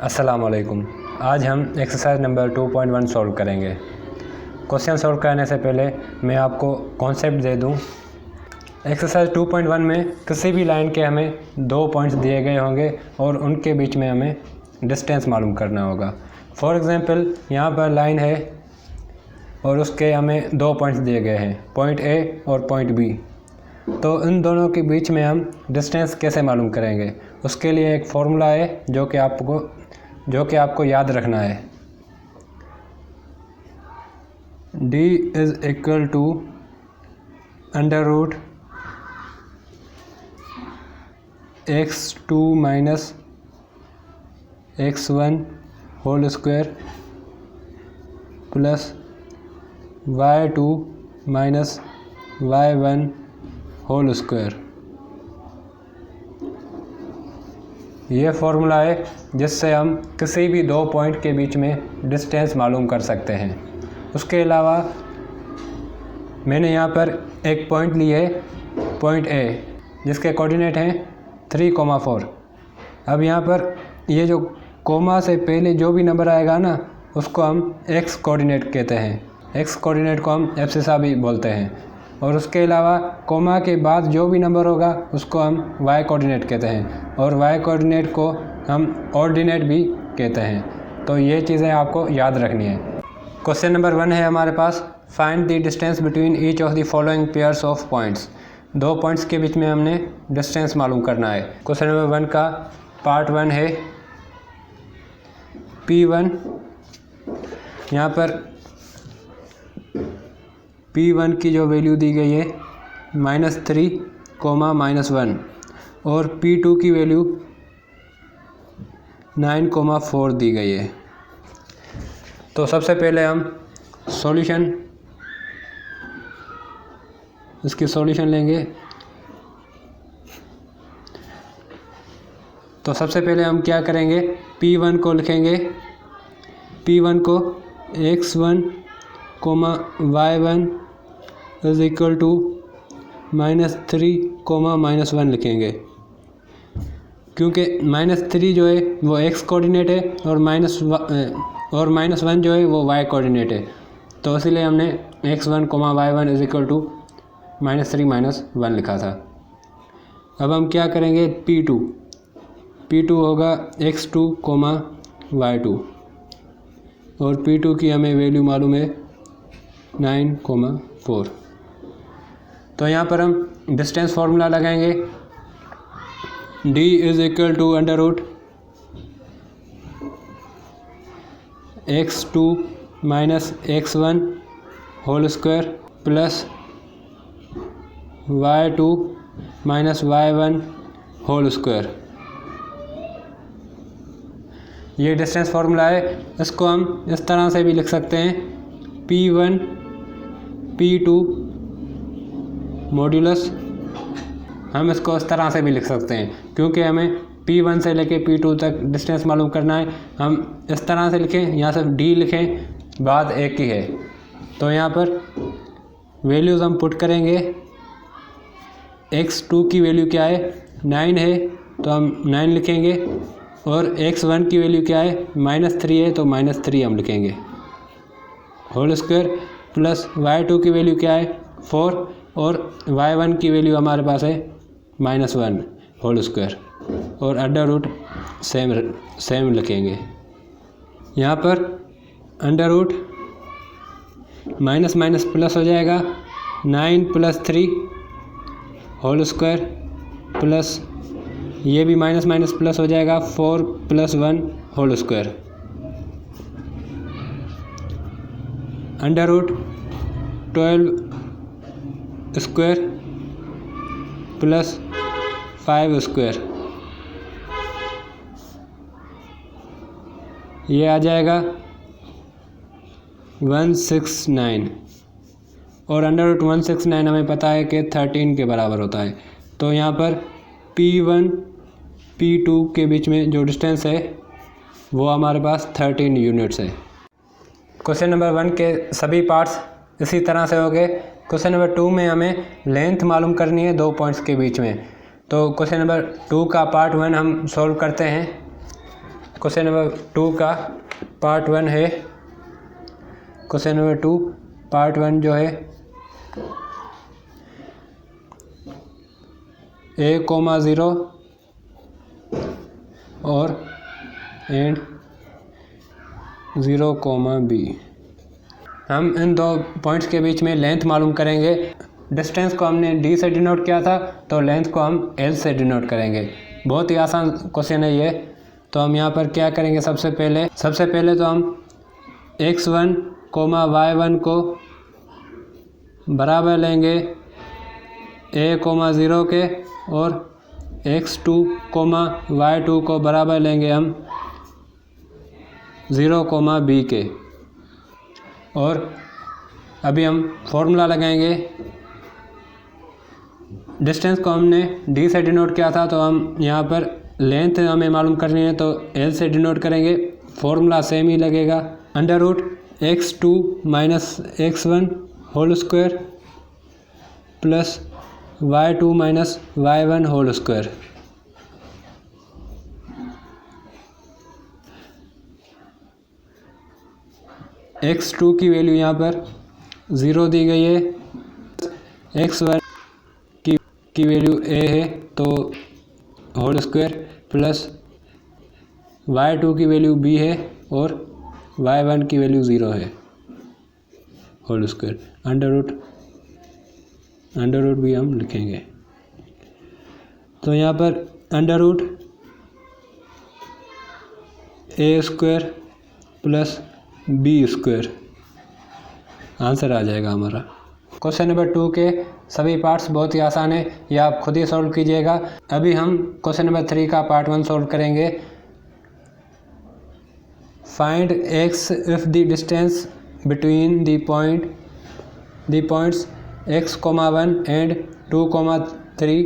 अस्सलाम वालेकुम। आज हम एक्सरसाइज नंबर 2.1 सॉल्व करेंगे। क्वेश्चन सॉल्व करने से पहले मैं आपको कॉन्सेप्ट दे दूं। एक्सरसाइज 2.1 में किसी भी लाइन के हमें 2 पॉइंट्स दिए गए होंगे और उनके बीच में हमें डिस्टेंस मालूम करना होगा। फॉर एग्ज़ाम्पल यहाँ पर लाइन है और उसके हमें 2 पॉइंट्स दिए गए हैं, पॉइंट ए और पॉइंट बी। तो इन दोनों के बीच में हम डिस्टेंस कैसे मालूम करेंगे, उसके लिए एक फ़ॉर्मूला है जो कि आपको याद रखना है। d is equal to under root x2 minus x1 whole square plus y2 minus y1 whole square. ये फार्मूला है जिससे हम किसी भी 2 पॉइंट के बीच में डिस्टेंस मालूम कर सकते हैं। उसके अलावा मैंने यहाँ पर एक पॉइंट ली है, पॉइंट ए, जिसके कोऑर्डिनेट हैं 3,4। अब यहाँ पर ये जो कोमा से पहले जो भी नंबर आएगा ना, उसको हम एक्स कोऑर्डिनेट कहते हैं। एक्स कोऑर्डिनेट को हम एब्सिसा भी बोलते हैं। और उसके अलावा कोमा के बाद जो भी नंबर होगा उसको हम वाई कोऑर्डिनेट कहते हैं और वाई कोऑर्डिनेट को हम ऑर्डिनेट भी कहते हैं। तो ये चीज़ें आपको याद रखनी है। क्वेश्चन नंबर 1 है हमारे पास, find the distance between each of the following pairs of points. 2 points के बीच में हमने डिस्टेंस मालूम करना है। क्वेश्चन नंबर 1 का पार्ट 1 है P1। यहाँ पर P1 की जो वैल्यू दी गई है -3, -1 और P2 की वैल्यू 9,4 दी गई है। तो सबसे पहले हम इसकी सॉल्यूशन लेंगे। तो सबसे पहले हम क्या करेंगे, P1 को लिखेंगे। P1 को x1, y1 is equal to -3, -1 लिखेंगे, क्योंकि -3 जो है वो x कोऑर्डिनेट है और -1 जो है वो y कोऑर्डिनेट है। तो इसीलिए हमने x1, y1 is equal to -3, -1 लिखा था। अब हम क्या करेंगे, P2 होगा x2, y2 और P2 की हमें वैल्यू मालूम है 9,4। तो यहाँ पर हम डिस्टेंस फार्मूला लगाएंगे। d is equal to under root x2 minus x1 whole square plus y2 minus y1 whole square. ये डिस्टेंस फार्मूला है। इसको हम इस तरह से भी लिख सकते हैं, P1 P2 मॉड्यूलस। हम इसको इस तरह से भी लिख सकते हैं, क्योंकि हमें P1 से लेके P2 तक डिस्टेंस मालूम करना है। हम इस तरह से लिखें, यहाँ से D लिखें, बात एक ही है। तो यहाँ पर वैल्यूज़ हम पुट करेंगे। x2 की वैल्यू क्या है, 9 है, तो हम 9 लिखेंगे। और x1 की वैल्यू क्या है, -3 है, तो -3 हम लिखेंगे होल स्क्वायर प्लस y2 की वैल्यू क्या है, 4 और y1 की वैल्यू हमारे पास है -1 होल स्क्वायर और अंडर रूट सेम लिखेंगे। यहाँ पर अंडर रूट माइनस प्लस हो जाएगा, 9 + 3 होल स्क्वायर प्लस ये भी माइनस प्लस हो जाएगा, 4 + 1 whole square under root 12 square plus 5 square. ये आ जाएगा 169 और अंडर रूट 169 हमें पता है कि 13 के बराबर होता है। तो यहाँ पर P1 P2 के बीच में जो डिस्टेंस है वो हमारे पास 13 यूनिट्स है। क्वेश्चन नंबर 1 के सभी पार्ट्स इसी तरह से हो गए। क्वेश्चन नंबर 2 में हमें लेंथ मालूम करनी है 2 पॉइंट्स के बीच में। तो क्वेश्चन नंबर 2 का पार्ट 1 हम सॉल्व करते हैं। क्वेश्चन नंबर 2 का पार्ट 1 है। क्वेश्चन नंबर 2 पार्ट 1 जो है a,0 और एंड 0, b। हम इन दो पॉइंट्स के बीच में लेंथ मालूम करेंगे। डिस्टेंस को हमने d से डिनोट किया था, तो लेंथ को हम l से डिनोट करेंगे। बहुत ही आसान क्वेश्चन है ये। तो हम यहाँ पर क्या करेंगे, सबसे पहले तो हम x1, y1 को बराबर लेंगे a,0 के और x2, y2 को बराबर लेंगे हम 0, b के। और अभी हम फॉर्मूला लगाएंगे। डिस्टेंस को हमने d से डिनोट किया था, तो हम यहाँ पर लेंथ हमें मालूम करनी है, तो l से डिनोट करेंगे। फॉर्मूला सेम ही लगेगा, √x2 - x1 whole square plus y2 - y1 whole square. x2 की वैल्यू यहाँ पर 0 दी गई है, x1 की वैल्यू a है तो होल स्क्वायर प्लस y2 की वैल्यू b है और y1 की वैल्यू 0 है होल स्क्वायर। अंडर रूट भी हम लिखेंगे। तो यहाँ पर √a² प्लस b² आंसर आ जाएगा हमारा। क्वेश्चन नंबर 2 के सभी पार्ट्स बहुत ही आसान है, ये आप खुद ही सॉल्व कीजिएगा। अभी हम क्वेश्चन नंबर 3 का पार्ट 1 सॉल्व करेंगे। Find x if the distance between the points x,1 and 2,3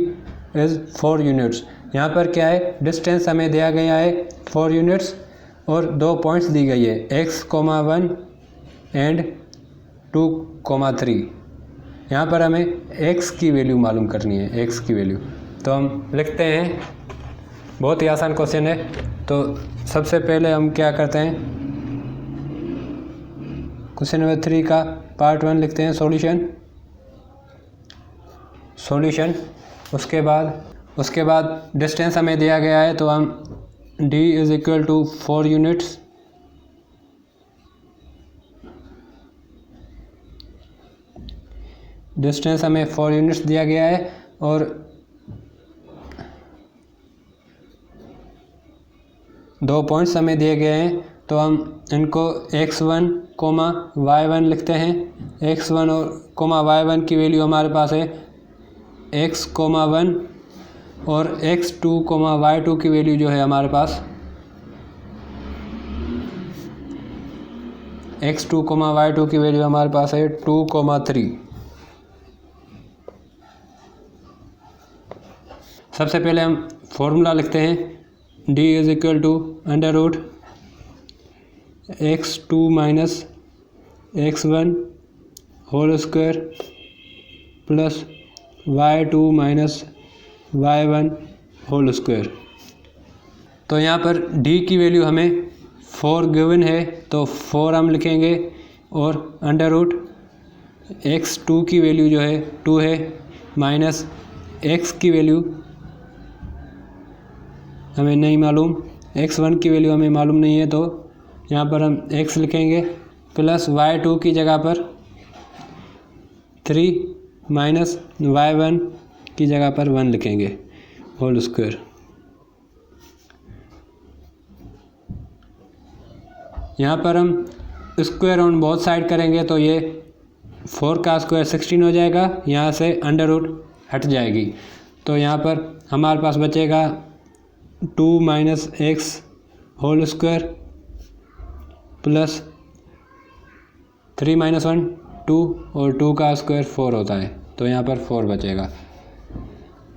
is 4 units। यहाँ पर क्या है, डिस्टेंस हमें दिया गया है 4 यूनिट्स और 2 पॉइंट्स दी गई है x,1 एंड 2,3। यहाँ पर हमें x की वैल्यू मालूम करनी है, x की वैल्यू। तो हम लिखते हैं, बहुत ही आसान क्वेश्चन है। तो सबसे पहले हम क्या करते हैं, क्वेश्चन नंबर 3 का पार्ट 1 लिखते हैं सॉल्यूशन। उसके बाद डिस्टेंस हमें दिया गया है, तो हम d = 4 यूनिट्स डिस्टेंस हमें 4 यूनिट्स दिया गया है और दो पॉइंट्स हमें दिए गए हैं, तो हम इनको x1, y1 लिखते हैं। x1 और y1 की वैल्यू हमारे पास है x,1 और x2, y2 की वैल्यू जो है हमारे पास x2, y2 की वैल्यू हमारे पास है 2,3। सबसे पहले हम फॉर्मूला लिखते हैं, d = √x2 - x1 whole square plus y2 - y1 whole square. तो यहाँ पर d की वैल्यू हमें 4 गिवन है, तो 4 हम लिखेंगे और √x2 की वैल्यू जो है 2 है माइनस x की वैल्यू हमें नहीं मालूम, x1 की वैल्यू हमें मालूम नहीं है, तो यहाँ पर हम x लिखेंगे प्लस y2 की जगह पर 3 माइनस y1 की जगह पर 1 लिखेंगे होल स्क्वायर। यहाँ पर हम स्क्वायर ऑन बोथ साइड करेंगे, तो ये 4 का स्क्वायर 16 हो जाएगा, यहाँ से अंडर रूट हट जाएगी। तो यहाँ पर हमारे पास बचेगा 2 minus x whole square plus 3 minus 1 2 और 2 का स्क्वायर 4 होता है, तो यहाँ पर 4 बचेगा।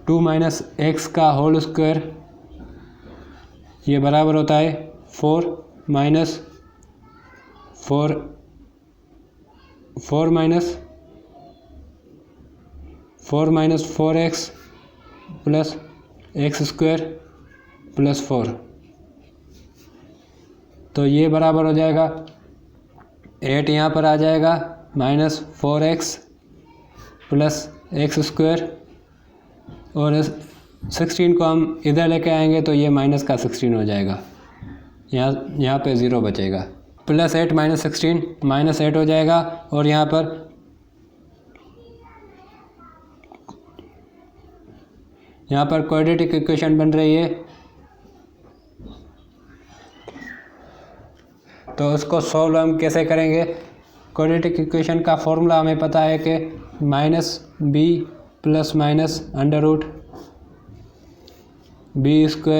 2 माइनस x का होल स्क्वायर ये बराबर होता है 4 minus 4x plus x² plus 4। तो ये बराबर हो जाएगा 8 यहाँ पर आ जाएगा -4x प्लस x स्क्वायर, और 16 को हम इधर लेके आएंगे तो ये माइनस का 16 हो जाएगा, यहाँ पे 0 बचेगा। +8 - 16 -8 हो जाएगा, और यहाँ पर क्वाड्रेटिक इक्वेशन बन रही है, तो उसको सॉल्व हम कैसे करेंगे। क्वाड्रेटिक इक्वेशन का फॉर्मूला हमें पता है कि -b ± √b²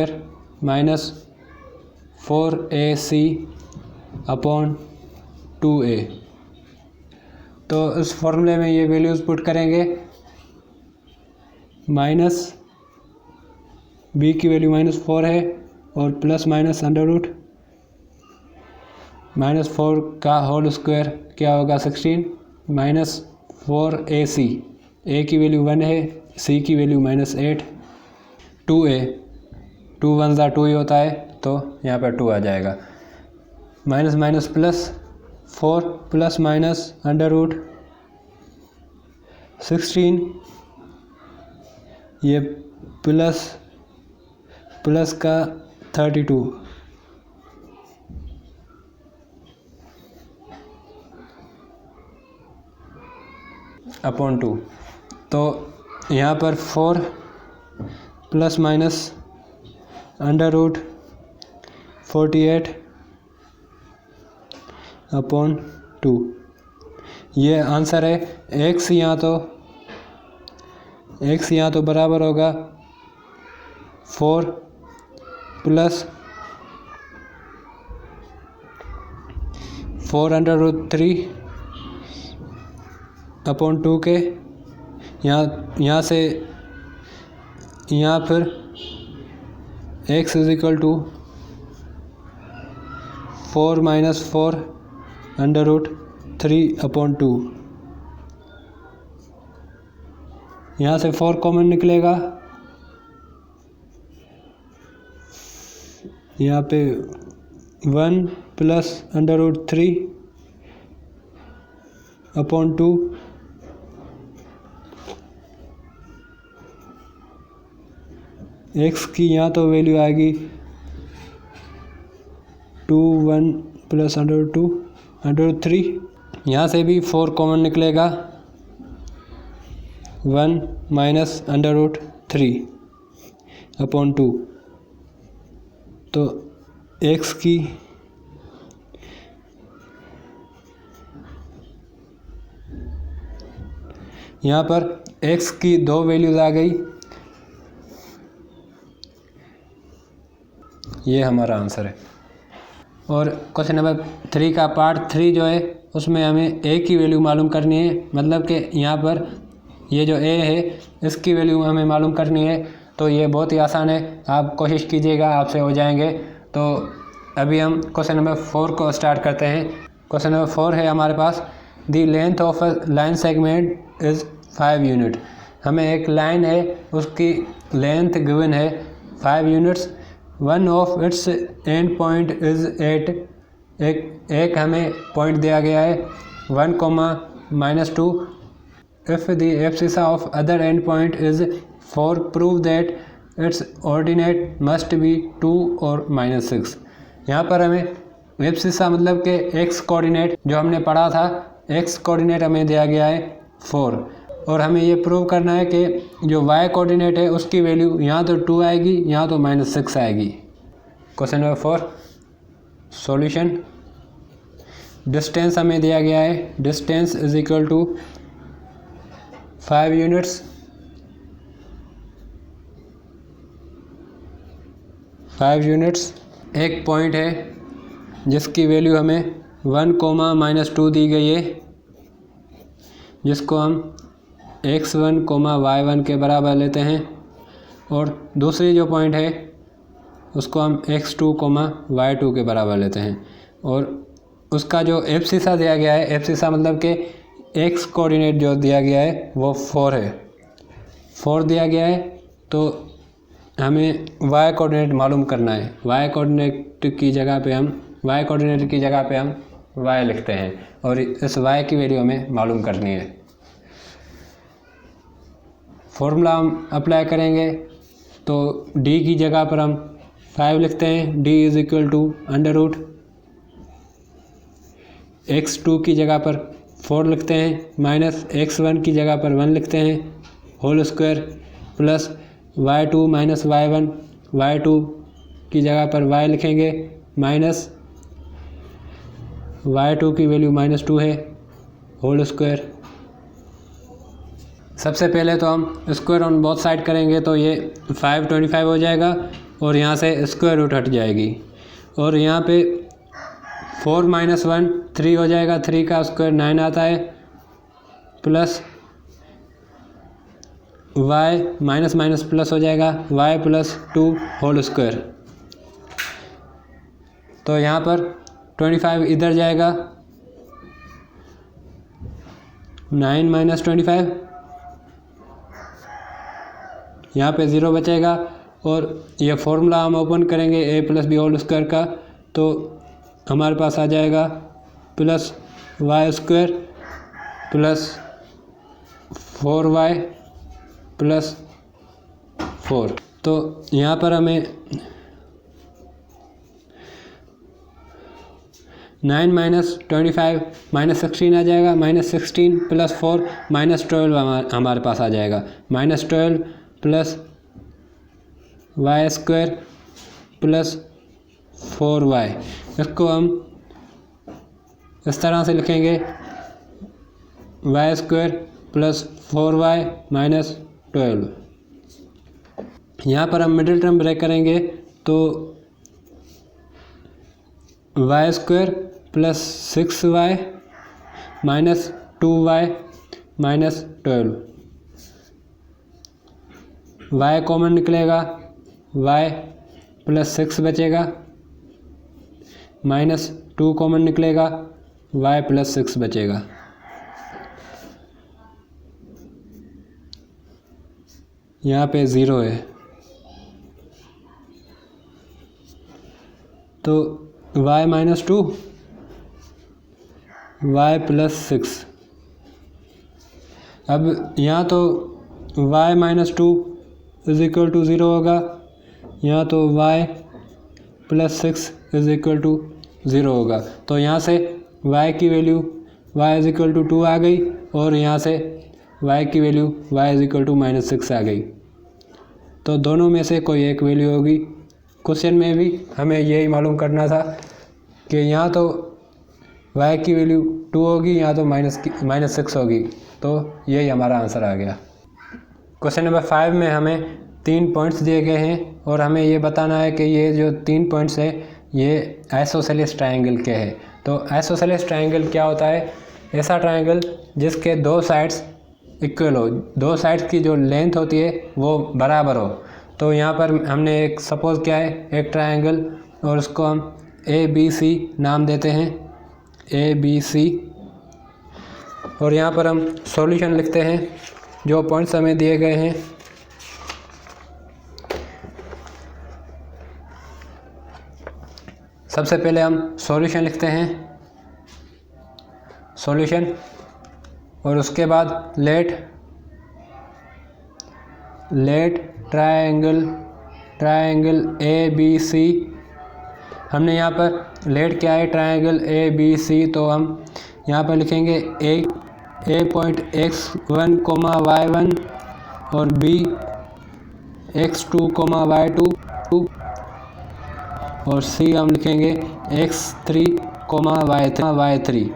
-4ac/2a। तो इस फॉर्मूले में ये वैल्यूज़ पुट करेंगे, b की वैल्यू -4 है और ± -4 का होल स्क्वायर क्या होगा 16 -4ac, a की वैल्यू 1 है, c की वैल्यू -8, 2a 2 1 2 ही होता है, तो यहाँ पर 2 आ जाएगा। Minus minus plus 4 plus minus √16, ये प्लस का 32 अपॉन 2। तो यहाँ पर 4 प्लस माइनस √48 अपॉन 2, ये आंसर है। x यहाँ तो बराबर होगा 4 प्लस 4√3 अपॉन 2 के, यहाँ से यहाँ फिर x = 4 - 4√3 अपॉन 2। यहाँ से 4 कॉमन निकलेगा, यहाँ पे 1 प्लस √3 अपॉन 2, x की यहाँ तो वैल्यू आएगी 2 1 प्लस √3, यहाँ से भी 4 कॉमन निकलेगा, 1 माइनस √3 अपॉन 2। तो x की यहाँ पर x की 2 वैल्यूज़ आ गई, ये हमारा आंसर है। और क्वेश्चन नंबर 3 का पार्ट 3 जो है उसमें हमें a की वैल्यू मालूम करनी है, मतलब कि यहाँ पर ये जो a है इसकी वैल्यू हमें मालूम करनी है। तो ये बहुत ही आसान है, आप कोशिश कीजिएगा, आपसे हो जाएंगे। तो अभी हम क्वेश्चन नंबर 4 को स्टार्ट करते हैं। क्वेश्चन नंबर 4 है हमारे पास, the length of a line segment is 5 unit. हमें एक लाइन है, उसकी लेंथ गिवन है 5 units. One of its end point is 8। एक हमें पॉइंट दिया गया है 1, -2। If the abscissa of other end point is 4, prove that its ordinate must be 2 और -6। यहाँ पर हमें एब्सिसा मतलब कि एक्स कोऑर्डिनेट जो हमने पढ़ा था, एक्स कोऑर्डिनेट हमें दिया गया है 4, और हमें ये प्रूव करना है कि जो y कोऑर्डिनेट है उसकी वैल्यू यहाँ तो 2 आएगी, यहाँ तो -6 आएगी। Question number 4 solution. डिस्टेंस हमें दिया गया है, distance is equal to 5 units. 5 units. एक पॉइंट है जिसकी वैल्यू हमें 1, -2 दी गई है, जिसको हम x1, y1 के बराबर लेते हैं, और दूसरी जो पॉइंट है उसको हम x2, y2 के बराबर लेते हैं। और उसका जो एब्सिसा दिया गया है, एब्सिसा मतलब कि x कोऑर्डिनेट जो दिया गया है वो 4 है, 4 दिया गया है। तो हमें y कोऑर्डिनेट मालूम करना है। y कोऑर्डिनेट की जगह पे हम y कोऑर्डिनेट की जगह पे हम y लिखते हैं और इस y की वैल्यू हमें मालूम करनी है। फॉर्मूला हम अप्लाई करेंगे तो d की जगह पर हम 5 लिखते हैं, d is equal to under root x2 की जगह पर 4 लिखते हैं, माइनस x1 की जगह पर 1 लिखते हैं whole square, plus y2 minus y1, y2 की जगह पर y लिखेंगे, माइनस y2 की वैल्यू -2 है होल स्क्वायर। सबसे पहले तो हम स्क्वायर ऑन बोथ साइड करेंगे तो ये 525 हो जाएगा और यहाँ से स्क्वायर रूट हट जाएगी और यहाँ पे 4 - 1 3 हो जाएगा, 3 का स्क्वायर 9 आता है, plus y minus minus plus हो जाएगा y + 2 होल स्क्वायर। तो यहाँ पर 25 इधर जाएगा, 9 - 25 यहाँ पे 0 बचेगा और ये फॉर्मूला हम ओपन करेंगे a + b होल स्क्वायर का, तो हमारे पास आ जाएगा plus y² plus 4y plus 4। तो यहाँ पर हमें 9 - 25 -16 आ जाएगा, -16 + 4 -12 हमारे पास आ जाएगा, -12 प्लस y² प्लस 4y। इसको हम इस तरह से लिखेंगे y² प्लस 4y -12। यहाँ पर हम मिडिल टर्म ब्रेक करेंगे तो y² plus 6y minus 2y -12, y common निकलेगा, y प्लस 6 बचेगा, -2 कॉमन निकलेगा, y प्लस 6 बचेगा। यहाँ पे 0 है तो y -2 y प्लस 6। अब यहाँ तो y -2 इज़ इक्वल टू 0 होगा, यहाँ तो y plus 6 is equal to 0 होगा। तो यहाँ से y की value y is equal to 2 आ गई और यहाँ से y की value y is equal to -6 आ गई। तो दोनों में से कोई एक वैल्यू होगी। क्वेश्चन में भी हमें यही मालूम करना था कि यहाँ तो y की वैल्यू 2 होगी, यहाँ तो -6 होगी, तो यही हमारा आंसर आ गया। क्वेश्चन नंबर 5 में हमें 3 पॉइंट्स दिए गए हैं और हमें ये बताना है कि ये जो 3 पॉइंट्स हैं ये आइसोसेलेस ट्रायंगल के हैं। तो आइसोसेलेस ट्रायंगल क्या होता है? ऐसा ट्रायंगल जिसके 2 साइड्स इक्वल हो, 2 साइड्स की जो लेंथ होती है वो बराबर हो। तो यहाँ पर हमने एक सपोज़ किया है एक ट्रायंगल और उसको हम ABC नाम देते हैं, ABC। और यहाँ पर हम सॉल्यूशन लिखते हैं जो पॉइंट्स हमें दिए गए हैं। सबसे पहले हम सॉल्यूशन लिखते हैं, सॉल्यूशन, और उसके बाद लेट ट्रायंगल ABC। हमने यहाँ पर लेट क्या है? Triangle ABC। तो हम यहाँ पर लिखेंगे A पॉइंट x1, y1 और B x2, y2 और C हम लिखेंगे x3, y3।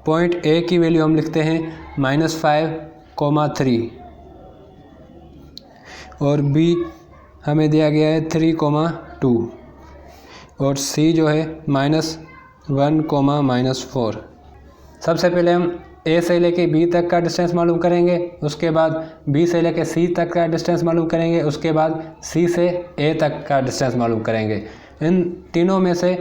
पॉइंट A की वैल्यू हम लिखते हैं -5, 3 और B हमें दिया गया है 3, 2 और C जो है -1, -4। सबसे पहले हम A से लेके B तक का डिस्टेंस मालूम करेंगे, उसके बाद B से लेके C तक का डिस्टेंस मालूम करेंगे, उसके बाद C से A तक का डिस्टेंस मालूम करेंगे। इन तीनों में से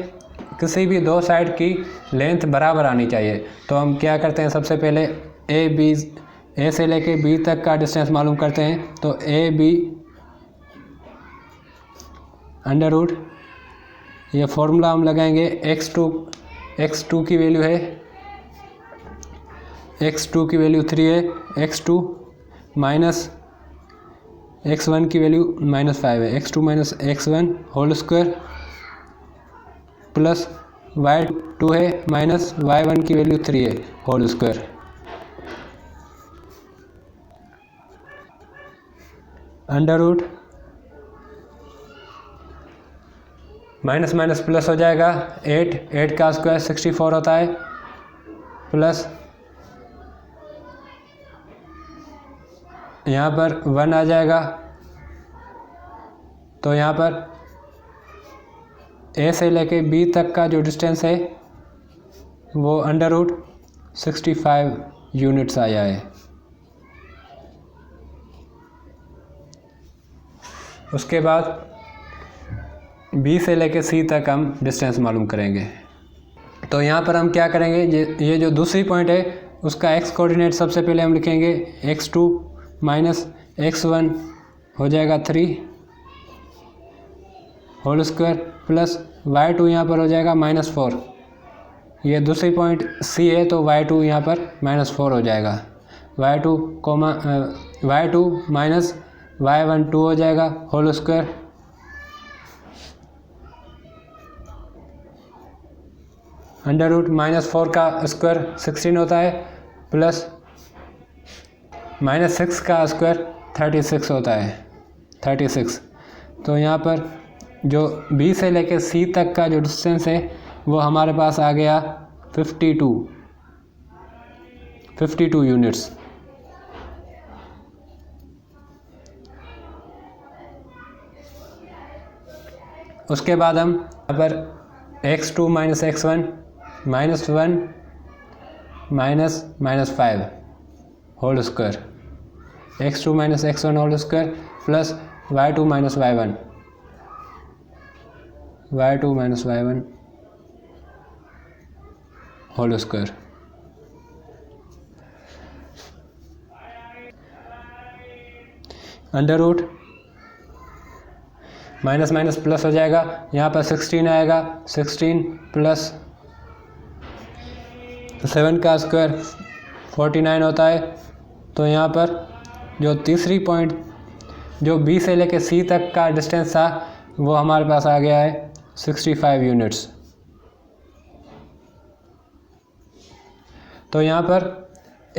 किसी भी 2 साइड की लेंथ बराबर आनी चाहिए। तो हम क्या करते हैं, सबसे पहले A से लेके B तक का डिस्टेंस मालूम करते हैं। तो AB √, ये फॉर्मूला हम लगाएंगे x2 की वैल्यू है, x2 की वैल्यू 3 है, x2 माइनस x1 की वैल्यू -5 है, x2 minus x1 whole square plus y2 है माइनस y1 की वैल्यू 3 है whole square. Under root minus minus plus हो जाएगा, 8 का स्क्वायर 64 होता है, प्लस यहाँ पर 1 आ जाएगा। तो यहाँ पर ए से लेके बी तक का जो डिस्टेंस है वो अंडर रूट 65 यूनिट्स आया है। उसके बाद बी से लेके सी तक हम डिस्टेंस मालूम करेंगे। तो यहाँ पर हम क्या करेंगे, ये जो दूसरी पॉइंट है उसका एक्स कोऑर्डिनेट सबसे पहले हम लिखेंगे, x2 माइनस x1 हो जाएगा 3 होल स्क्वायर प्लस y2 यहाँ पर हो जाएगा -4। ये दूसरी पॉइंट C है तो y2 यहाँ पर -4 हो जाएगा। y2 माइनस y1 2 हो जाएगा होल स्क्वायर अंडर रूट -4 का स्क्वायर 16 होता है, प्लस -6 का स्क्वायर 36 होता है, 36। तो यहाँ पर जो B से लेके C तक का जो डिस्टेंस है वो हमारे पास आ गया 52 यूनिट्स। उसके बाद हम यहाँ पर x2 minus x1 -1 -5 whole square, x2 minus x1 whole square plus y2 minus y1 whole square. Under root minus minus plus हो जाएगा, यहाँ पर 16 आएगा, 16 प्लस 7 का स्क्वायर 49 होता है। तो यहाँ पर जो तीसरी पॉइंट जो B से लेके C तक का डिस्टेंस था वो हमारे पास आ गया है 65 यूनिट्स। तो यहाँ पर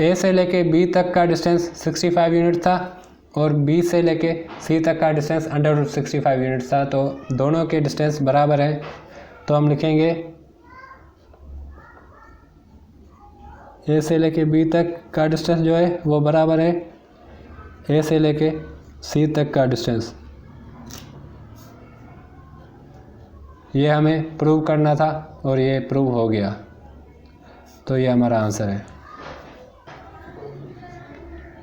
A से लेके B तक का डिस्टेंस 65 यूनिट था और B से लेके C तक का डिस्टेंस अंडर रूट 65 यूनिट्स था। तो दोनों के डिस्टेंस बराबर है। तो हम लिखेंगे A से लेके B तक का डिस्टेंस जो है वो बराबर है A से लेके C तक का डिस्टेंस। ये हमें प्रूव करना था और ये प्रूव हो गया। तो ये हमारा आंसर है।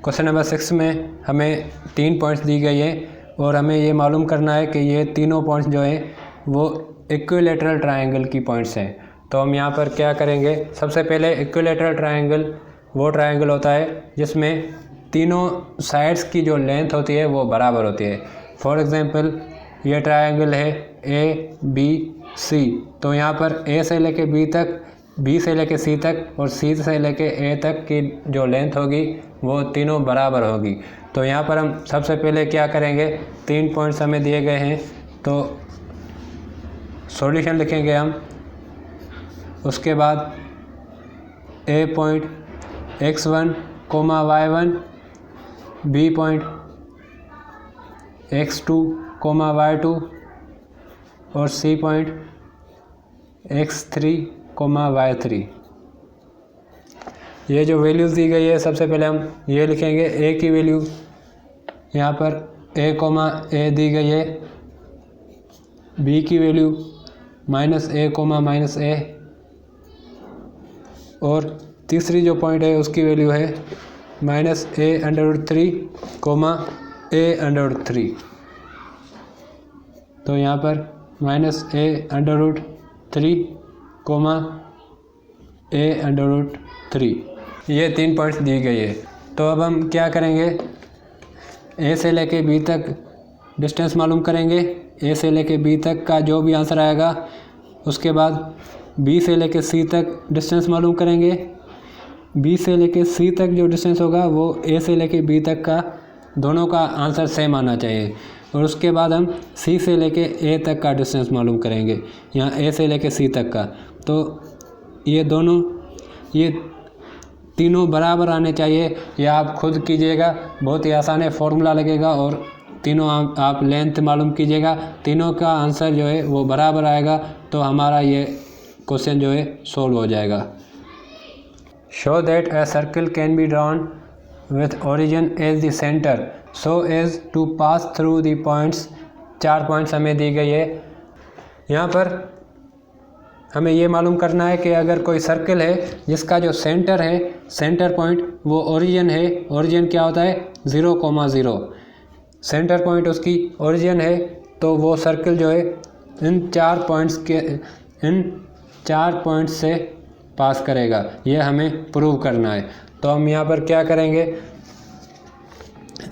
क्वेश्चन नंबर 6 में हमें 3 पॉइंट्स दी गई है और हमें ये मालूम करना है कि ये तीनों पॉइंट्स जो हैं वो इक्विलैटरल ट्रायंगल की पॉइंट्स हैं। तो हम यहाँ पर क्या करेंगे, सबसे पहले इक्विलैटरल ट्रायंगल वो ट्रायंगल होता है जिसमें तीनों साइड्स की जो लेंथ होती है वो बराबर होती है। फॉर एग्जांपल ये ट्रायंगल है ABC। तो यहाँ पर A से लेके B तक, B से लेके C तक और C से लेके A तक की जो लेंथ होगी वो तीनों बराबर होगी। तो यहाँ पर हम सबसे पहले क्या करेंगे, 3 पॉइंट्स हमें दिए गए हैं तो सॉल्यूशन लिखेंगे हम। उसके बाद A point x1, y1, B point x2, y2 और C पॉइंट x3, y3। ये जो वैल्यूज़ दी गई है सबसे पहले हम ये लिखेंगे। A की वैल्यू यहाँ पर A, A दी गई है, B की वैल्यू -A, -A और तीसरी जो पॉइंट है उसकी वैल्यू है -A√3, A√3। तो यहाँ पर -A√3, A√3 ये 3 पॉइंट्स दी गई है। तो अब हम क्या करेंगे, A से लेके B तक डिस्टेंस मालूम करेंगे ए से लेके बी तक का जो भी आंसर आएगा, उसके बाद बी से लेके सी तक डिस्टेंस मालूम करेंगे। बी से लेके सी तक जो डिस्टेंस होगा वो ए से लेके बी तक का दोनों का आंसर सेम आना चाहिए। और उसके बाद हम सी से लेके ए तक का डिस्टेंस मालूम करेंगे, यहाँ ए से लेके सी तक का। तो ये तीनों बराबर आने चाहिए। या आप खुद कीजिएगा, बहुत ही आसान है, फॉर्मूला लगेगा और तीनों आप लेंथ मालूम कीजिएगा, तीनों का आंसर जो है वो बराबर आएगा तो हमारा ये क्वेश्चन जो है सॉल्व हो जाएगा। Show that a circle can be drawn with origin as the centre so as to pass through the points. 4 points हमें दी गई है। यहाँ पर हमें ये मालूम करना है कि अगर कोई सर्कल है जिसका जो सेंटर है, सेंटर पॉइंट वो ओरिजिन है। ओरिजिन क्या होता है? 0,0। सेंटर पॉइंट उसकी ओरिजिन है, तो वो सर्कल जो है इन 4 पॉइंट्स से पास करेगा। ये हमें प्रूव करना है। तो हम यहाँ पर क्या करेंगे,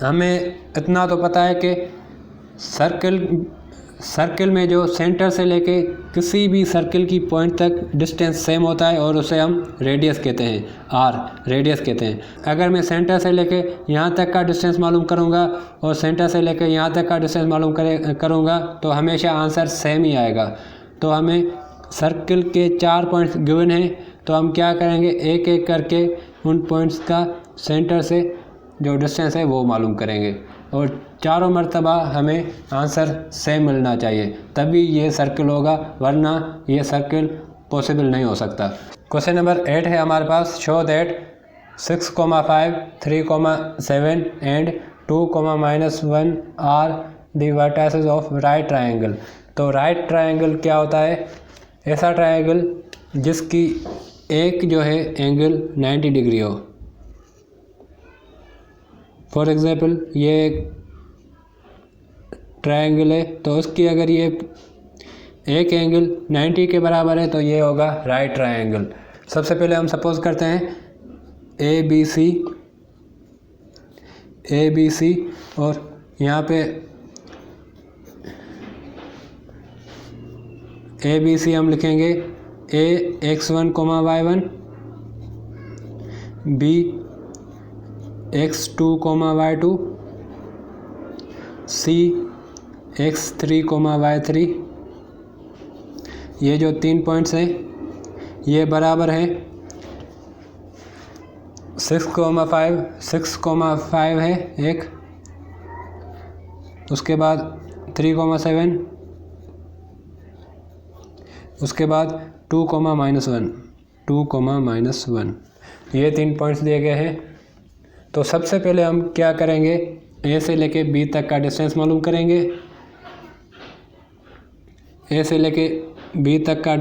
हमें इतना तो पता है कि सर्कल में जो सेंटर से लेके किसी भी सर्कल की पॉइंट तक डिस्टेंस सेम होता है और उसे हम रेडियस कहते हैं, आर रेडियस कहते हैं। अगर मैं सेंटर से लेके यहाँ तक का डिस्टेंस मालूम करूँगा और सेंटर से लेके यहाँ तक का डिस्टेंस मालूम करूँगा तो हमेशा आंसर सेम ही आएगा। तो हमें सर्कल के 4 पॉइंट्स गिवन हैं, तो हम क्या करेंगे, एक एक करके उन पॉइंट्स का सेंटर से जो डिस्टेंस है वो मालूम करेंगे और चारों मरतबा हमें आंसर सेम मिलना चाहिए, तभी ये सर्कल होगा, वरना ये सर्कल पॉसिबल नहीं हो सकता। क्वेश्चन नंबर 8 है हमारे पास। Show that 6,5, 3,7 and 2,-1 are the vertices of right triangle. तो राइट ट्रायंगल क्या होता है? ऐसा ट्रायंगल जिसकी एक जो है एंगल 90 डिग्री हो। फॉर एग्ज़ाम्पल ये एक ट्रायंगल है, तो उसकी अगर ये एक एंगल 90 के बराबर है तो ये होगा राइट ट्रायंगल। सबसे पहले हम सपोज करते हैं ए बी सी और यहाँ पे ए बी सी हम लिखेंगे ए x1, y1, B x2, y2, सी x3, y3। ये जो 3 पॉइंट्स हैं ये बराबर हैं 6,5 है एक, उसके बाद 3,7, उसके बाद 2,-1। ये 3 पॉइंट्स दिए गए हैं। तो सबसे पहले हम क्या करेंगे, ए से लेके बी तक का डिस्टेंस मालूम करेंगे। ए से लेके बी तक का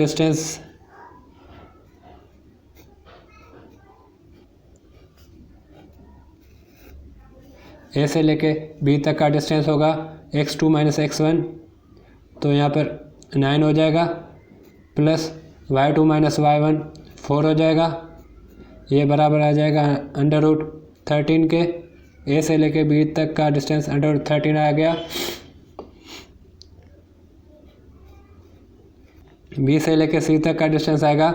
डिस्टेंस होगा x2 - x1, तो यहाँ पर 9 हो जाएगा, प्लस y2 - y1 4 हो जाएगा। ये बराबर आ जाएगा √13 के। ए से लेके बी तक का डिस्टेंस √13 आ गया। बी से लेके सी तक का डिस्टेंस आएगा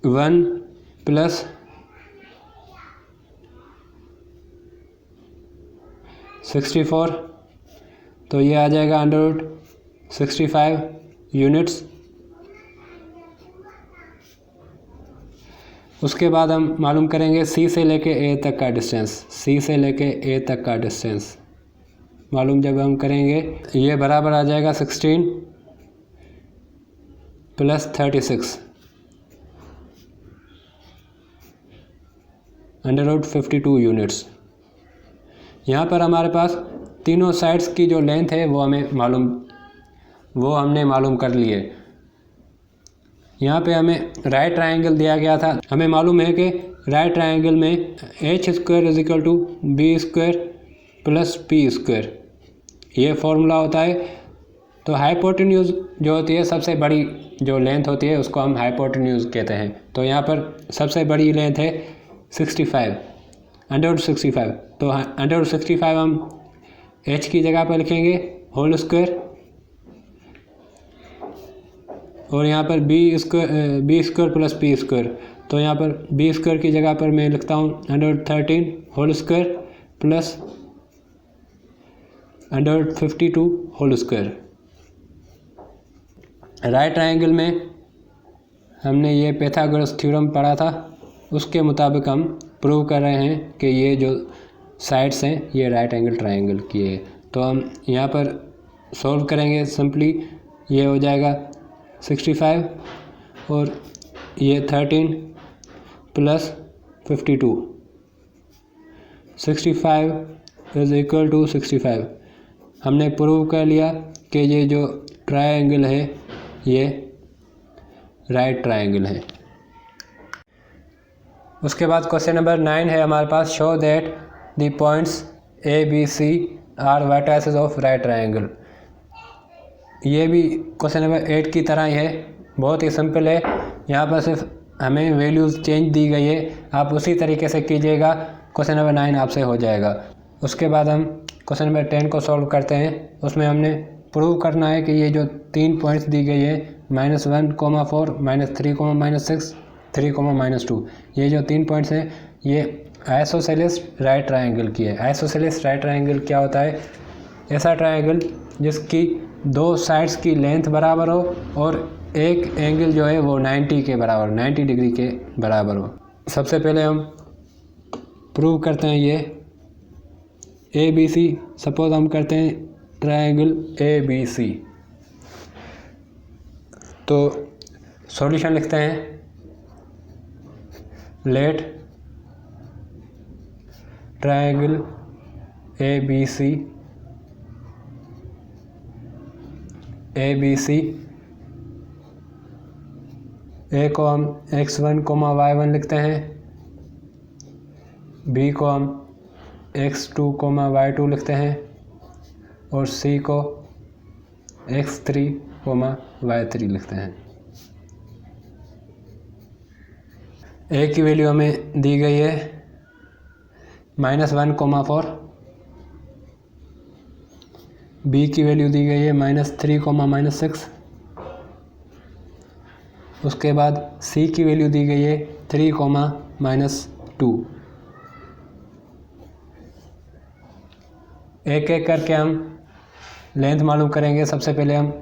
1 + 64, तो ये आ जाएगा √65 यूनिट्स। उसके बाद हम मालूम करेंगे सी से लेके ए तक का डिस्टेंस। मालूम जब हम करेंगे ये बराबर आ जाएगा 16 + 36 √52 यूनिट्स। यहाँ पर हमारे पास तीनों साइड्स की जो लेंथ है वो हमने मालूम कर ली है। यहाँ पे हमें राइट ट्रायंगल दिया गया था। हमें मालूम है कि राइट ट्रायंगल में h² = b² + p², ये फॉर्मूला होता है। तो हाइपोटेन्यूज जो होती है, सबसे बड़ी जो लेंथ होती है उसको हम हाइपोटेन्यूज कहते हैं। तो यहाँ पर सबसे बड़ी लेंथ है 65, √65। तो √65 हम h की जगह पर लिखेंगे होल स्क्वायर, और यहाँ पर B square plus P square. तो यहाँ पर बी स्क्वायर की जगह पर मैं लिखता हूँ √13 whole square plus √52 whole square. Right triangle में हमने ये पाइथागोरस थ्योरम पढ़ा था, उसके मुताबिक हम प्रूव कर रहे हैं कि ये जो साइड्स हैं ये राइट एंगल ट्रायंगल की है। तो हम यहाँ पर सॉल्व करेंगे सिंपली, ये हो जाएगा 65 और ये 13 प्लस 52, 65 इज इक्वल टू 65। हमने प्रूव कर लिया कि ये जो ट्रायंगल है ये राइट ट्रायंगल है। उसके बाद क्वेश्चन नंबर 9 है हमारे पास, show that the points A B C are vertices of right triangle. ये भी क्वेश्चन नंबर 8 की तरह ही है, बहुत ही सिंपल है। यहाँ पर सिर्फ हमें वैल्यूज़ चेंज दी गई है, आप उसी तरीके से कीजिएगा, क्वेश्चन नंबर 9 आपसे हो जाएगा। उसके बाद हम क्वेश्चन नंबर 10 को सॉल्व करते हैं। उसमें हमने प्रूव करना है कि ये जो 3 पॉइंट्स दी गई है -1, -4, -3, -6, 3, -2, ये जो 3 पॉइंट्स हैं ये आइसोसेलेस राइट ट्रायंगल की है। आइसोसेलेस राइट ट्रायंगल क्या होता है? ऐसा ट्रायंगल जिसकी दो साइड्स की लेंथ बराबर हो और एक एंगल जो है वो 90 के बराबर, 90 डिग्री के बराबर हो। सबसे पहले हम प्रूव करते हैं ये ए बी सी। सपोज हम करते हैं ट्रायंगल ए बी सी, तो सॉल्यूशन लिखते हैं, let triangle A B C A को हम x1, y1 लिखते हैं, बी को हम x2, y2 लिखते हैं और सी को x3, y3 लिखते हैं। ए की वैल्यू हमें दी गई है -1, 4, बी की वैल्यू दी गई है -3, -6, उसके बाद सी की वैल्यू दी गई है 3, -2। एक एक करके हम लेंथ मालूम करेंगे। सबसे पहले हम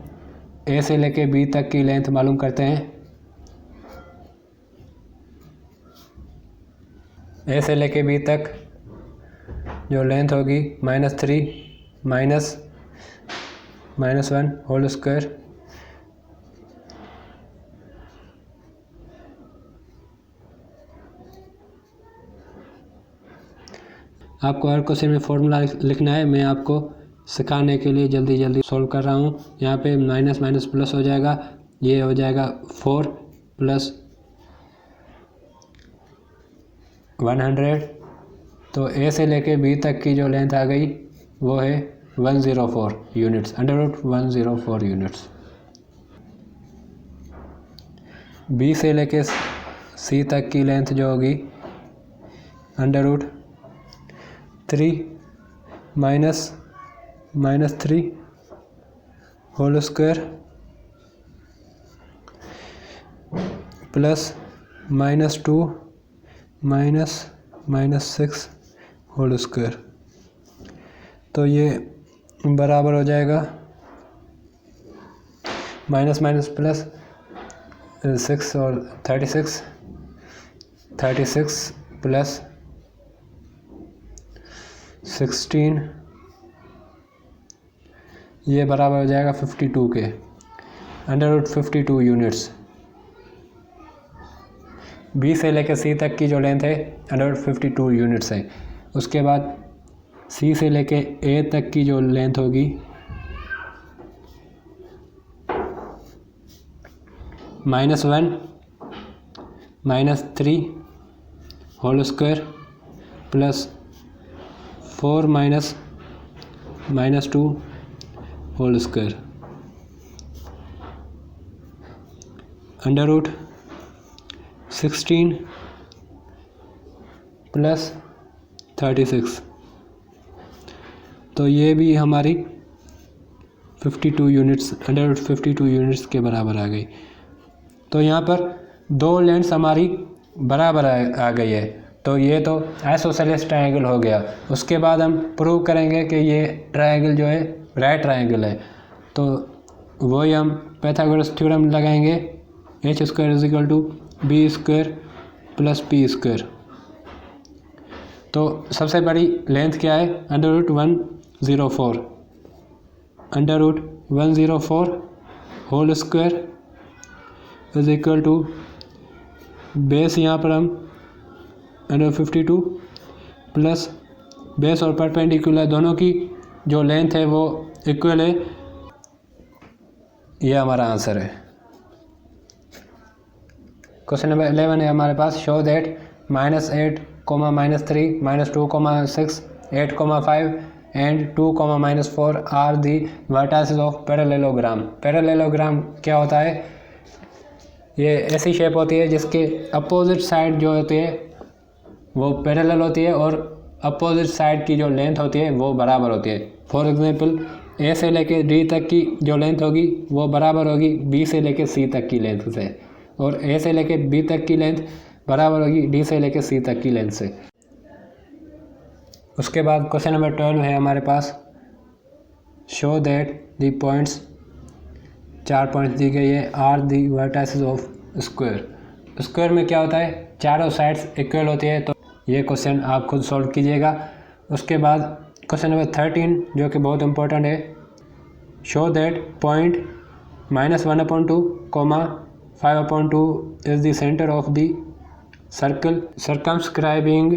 ए से लेके बी तक की लेंथ मालूम करते हैं। ए से लेके बी तक जो लेंथ होगी -3 -1 होल स्क्वायर आपको हर क्वेश्चन में फॉर्मूला लिखना है। मैं आपको सिखाने के लिए जल्दी जल्दी सॉल्व कर रहा हूँ। यहाँ पे माइनस माइनस प्लस हो जाएगा, ये हो जाएगा 4 + 100। तो ए से लेके बी तक की जो लेंथ आ गई वो है 104 यूनिट्स, √104 यूनिट्स। बी से लेके सी तक की लेंथ जो होगी √3 -3 whole square plus -2 -6 whole square. तो ये बराबर हो जाएगा माइनस माइनस प्लस 6 और 36 प्लस 16, ये बराबर हो जाएगा 52 के, √52 यूनिट्स। बी से लेकर सी तक की जो लेंथ है √52 यूनिट्स है। उसके बाद सी से लेके ए तक की जो लेंथ होगी -1 -3 whole square plus 4 -2 whole square √16 plus 36। तो ये भी हमारी 52 यूनिट्स, 152 यूनिट्स के बराबर आ गई। तो यहाँ पर दो लेंथ्स हमारी बराबर आ गई है, तो ये तो आइसोसेलेस ट्रायंगल हो गया। उसके बाद हम प्रूव करेंगे कि ये ट्रायंगल जो है राइट ट्रायंगल है। तो वही हम पाइथागोरस थ्योरम लगाएंगे, h² = b² + p²। तो सबसे बड़ी लेंथ क्या है, √104 होल स्क्वायर = बेस, यहाँ पर हम 152 प्लस बेस और परपेंडिकुलर दोनों की जो लेंथ है वो इक्वल है। ये हमारा आंसर है। क्वेश्चन नंबर 11 है हमारे पास, show that -8, -3, -2,6, 8,5 and 2, -4 are the vertices of parallelogram. Parallelogram क्या होता है, ये ऐसी शेप होती है जिसके अपोजिट साइड जो होती है वो पैरेलल होती है और अपोजिट साइड की जो लेंथ होती है वो बराबर होती है। फॉर एग्जांपल ए से लेके डी तक की जो लेंथ होगी वो बराबर होगी बी से लेके सी तक की लेंथ से, और ए से लेके बी तक की लेंथ बराबर होगी डी से लेके सी तक की लेंथ से। उसके बाद क्वेश्चन नंबर 12 है हमारे पास, show that the points, 4 points दी गई है, are the vertices of square. Square में क्या होता है, चारों साइड्स इक्वल होती है। तो ये क्वेश्चन आप खुद सॉल्व कीजिएगा। उसके बाद क्वेश्चन नंबर 13 जो कि बहुत इंपॉर्टेंट है, show that point -1/2, 5/2 is the centre of the circle circumscribing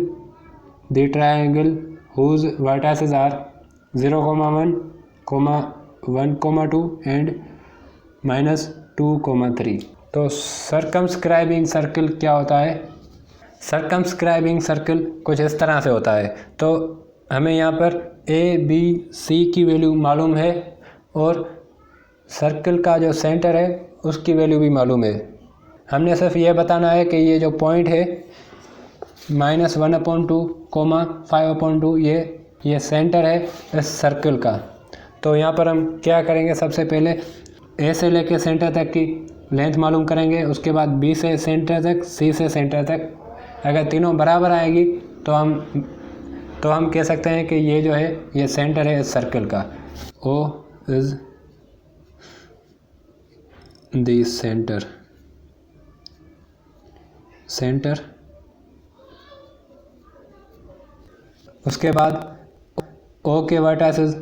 the triangle whose vertices are 0,1, 1,2 and -2,3। तो सर्कमस्क्राइबिंग सर्कल क्या होता है, सर्कमस्क्राइबिंग सर्कल कुछ इस तरह से होता है। तो हमें यहाँ पर ABC की वैल्यू मालूम है और सर्कल का जो सेंटर है उसकी वैल्यू भी मालूम है। हमने सिर्फ ये बताना है कि ये जो पॉइंट है -1/2, 5/2 ये सेंटर है इस सर्कल का। तो यहाँ पर हम क्या करेंगे, सबसे पहले ए से लेके सेंटर तक की लेंथ मालूम करेंगे, उसके बाद बी से सेंटर तक, सी से सेंटर तक। अगर तीनों बराबर आएगी तो हम कह सकते हैं कि ये जो है ये सेंटर है इस सर्कल का। O is the centre. उसके बाद O के वर्टाइसेस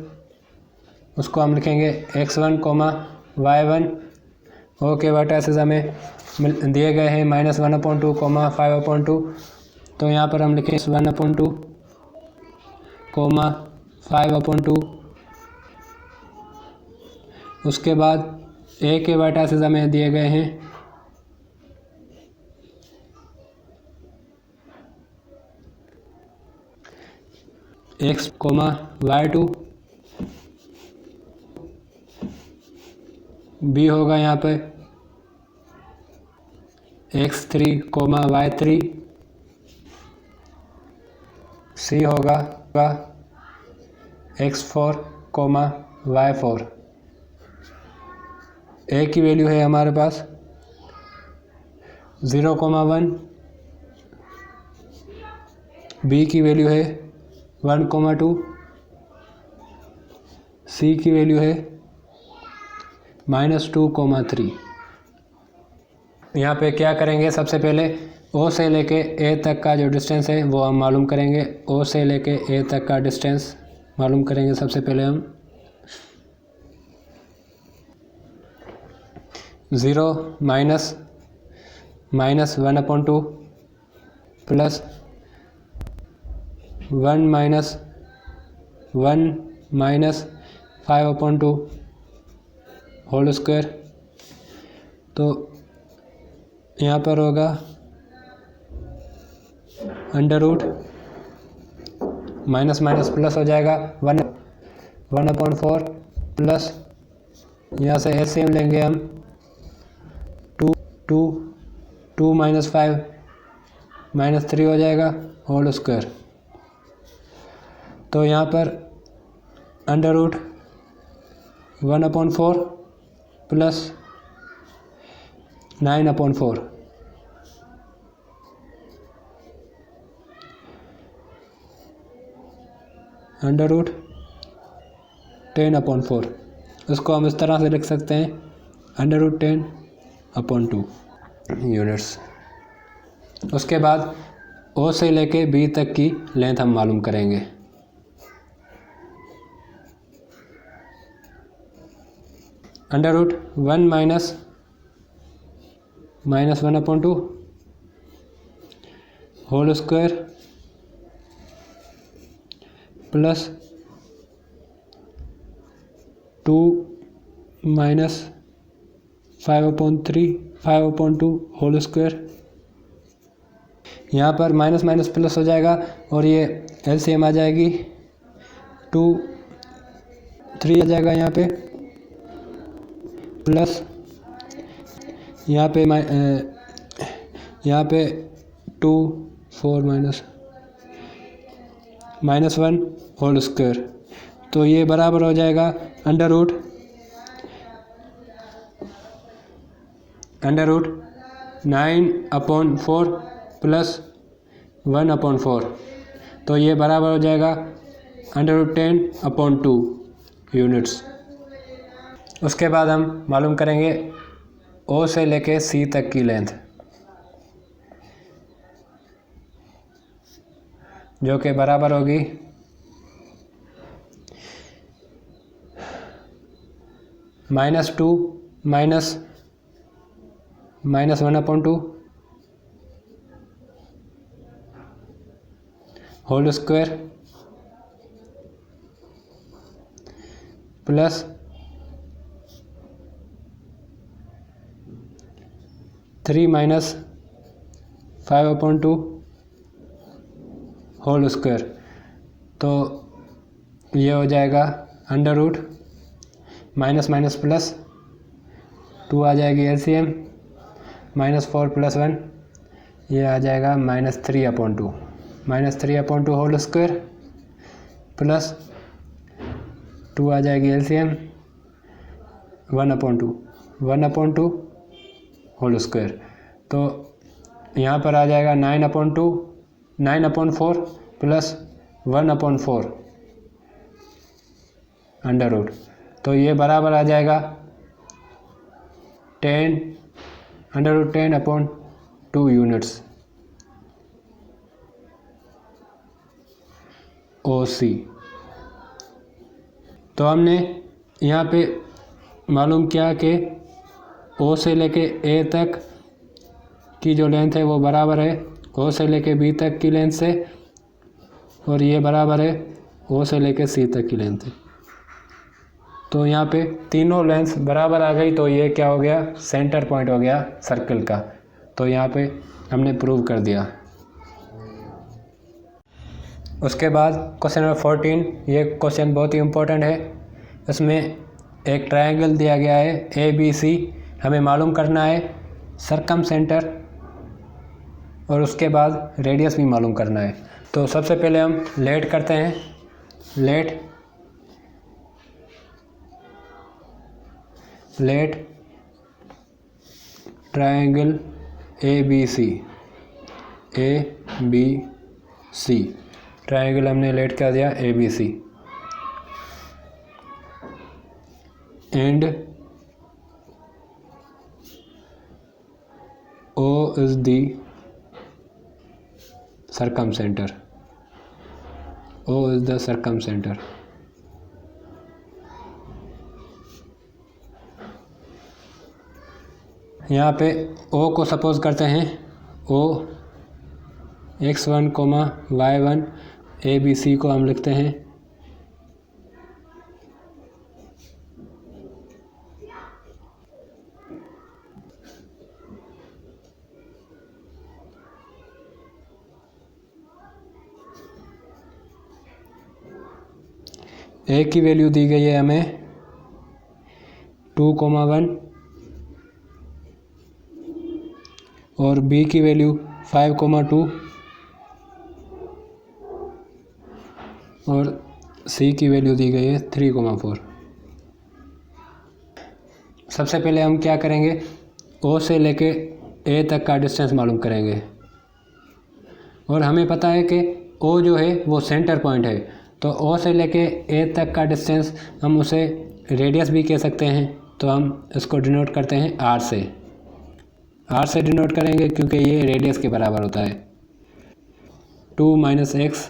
उसको हम लिखेंगे x1, y1। O के वर्टाइसेस हमें दिए गए हैं -1/2, 5/2। तो यहाँ पर हम लिखें 1/2, 5/2। उसके बाद A के वर्टाइसेस हमें दिए गए हैं x, y2। B होगा यहाँ पे x3, y3। C होगा x4, y4। A की वैल्यू है हमारे पास 0,1। B की वैल्यू है 1,2। C की वैल्यू है -2,3। यहाँ पे क्या करेंगे, सबसे पहले O से लेके A तक का जो डिस्टेंस है वो हम मालूम करेंगे। O से लेके A तक का डिस्टेंस मालूम करेंगे सबसे पहले हम। 0 -1/2 प्लस 1 -5/2 होल स्क्वायर। तो यहाँ पर होगा under root, minus minus plus हो जाएगा 1/4 प्लस, यहाँ से एलसीएम लेंगे हम 2 -5 -3 हो जाएगा होल स्क्वायर। तो यहाँ पर under root 1/4 plus 9/4 under root 10/4। उसको हम इस तरह से लिख सकते हैं अंडर रूट 10/2 यूनिट्स। उसके बाद ओ से लेके बी तक की लेंथ हम मालूम करेंगे। Under root 1 minus 1/2 whole square plus 2 minus 5/2 whole square. यहाँ पर माइनस माइनस प्लस हो जाएगा और ये एलसीएम आ जाएगी 2 3 आ जाएगा यहाँ पे, प्लस यहाँ पे 2 4 माइनस 1 होल स्क्वायर। तो ये बराबर हो जाएगा अंडर रूट 9/4 प्लस 1/4। तो ये बराबर हो जाएगा अंडर रूट 10/2 यूनिट्स। उसके बाद हम मालूम करेंगे ओ से लेके सी तक की लेंथ, जो कि बराबर होगी -2 minus 1/2 whole square plus 3 minus 5/2 whole square. तो ये हो जाएगा under root minus minus plus 2 आ जाएगी एलसीएम, -4 + 1 ये आ जाएगा -3/2 होल स्क्वायर प्लस 2 आ जाएगी एलसीएम 1/2 होल स्क्वायर। तो यहाँ पर आ जाएगा 9/4 प्लस 1/4 अंडर रूट। तो ये बराबर आ जाएगा 10/2 यूनिट्स OC। तो हमने यहाँ पे मालूम किया कि O से लेके A तक की जो लेंथ है वो बराबर है O से लेके B तक की लेंथ से, और ये बराबर है O से लेके C तक की लेंथ है। तो यहाँ पे तीनों लेंथ बराबर आ गई, तो ये क्या हो गया, सेंटर पॉइंट हो गया सर्कल का। तो यहाँ पे हमने प्रूव कर दिया। उसके बाद क्वेश्चन नंबर 14, ये क्वेश्चन बहुत ही इम्पोर्टेंट है। इसमें एक ट्रायंगल दिया गया है ABC, हमें मालूम करना है सरकम सेंटर और उसके बाद रेडियस भी मालूम करना है। तो सबसे पहले हम लेट करते हैं। लेट ट्रायंगल ABC ट्रायंगल हमने लेट कर दिया ABC and O is the circumcenter। O is the circumcenter। यहाँ पे O को सपोज करते हैं O x1, y1, ABC को हम लिखते हैं A की वैल्यू दी गई है हमें 2,1 और B की वैल्यू 5,2 और सी की वैल्यू दी गई है 3,4। सबसे पहले हम क्या करेंगे, ओ से लेके ए तक का डिस्टेंस मालूम करेंगे। और हमें पता है कि ओ जो है वो सेंटर पॉइंट है, तो ओ से लेके ए तक का डिस्टेंस हम उसे रेडियस भी कह सकते हैं। तो हम इसको डिनोट करते हैं आर से डिनोट करेंगे क्योंकि ये रेडियस के बराबर होता है। 2 - x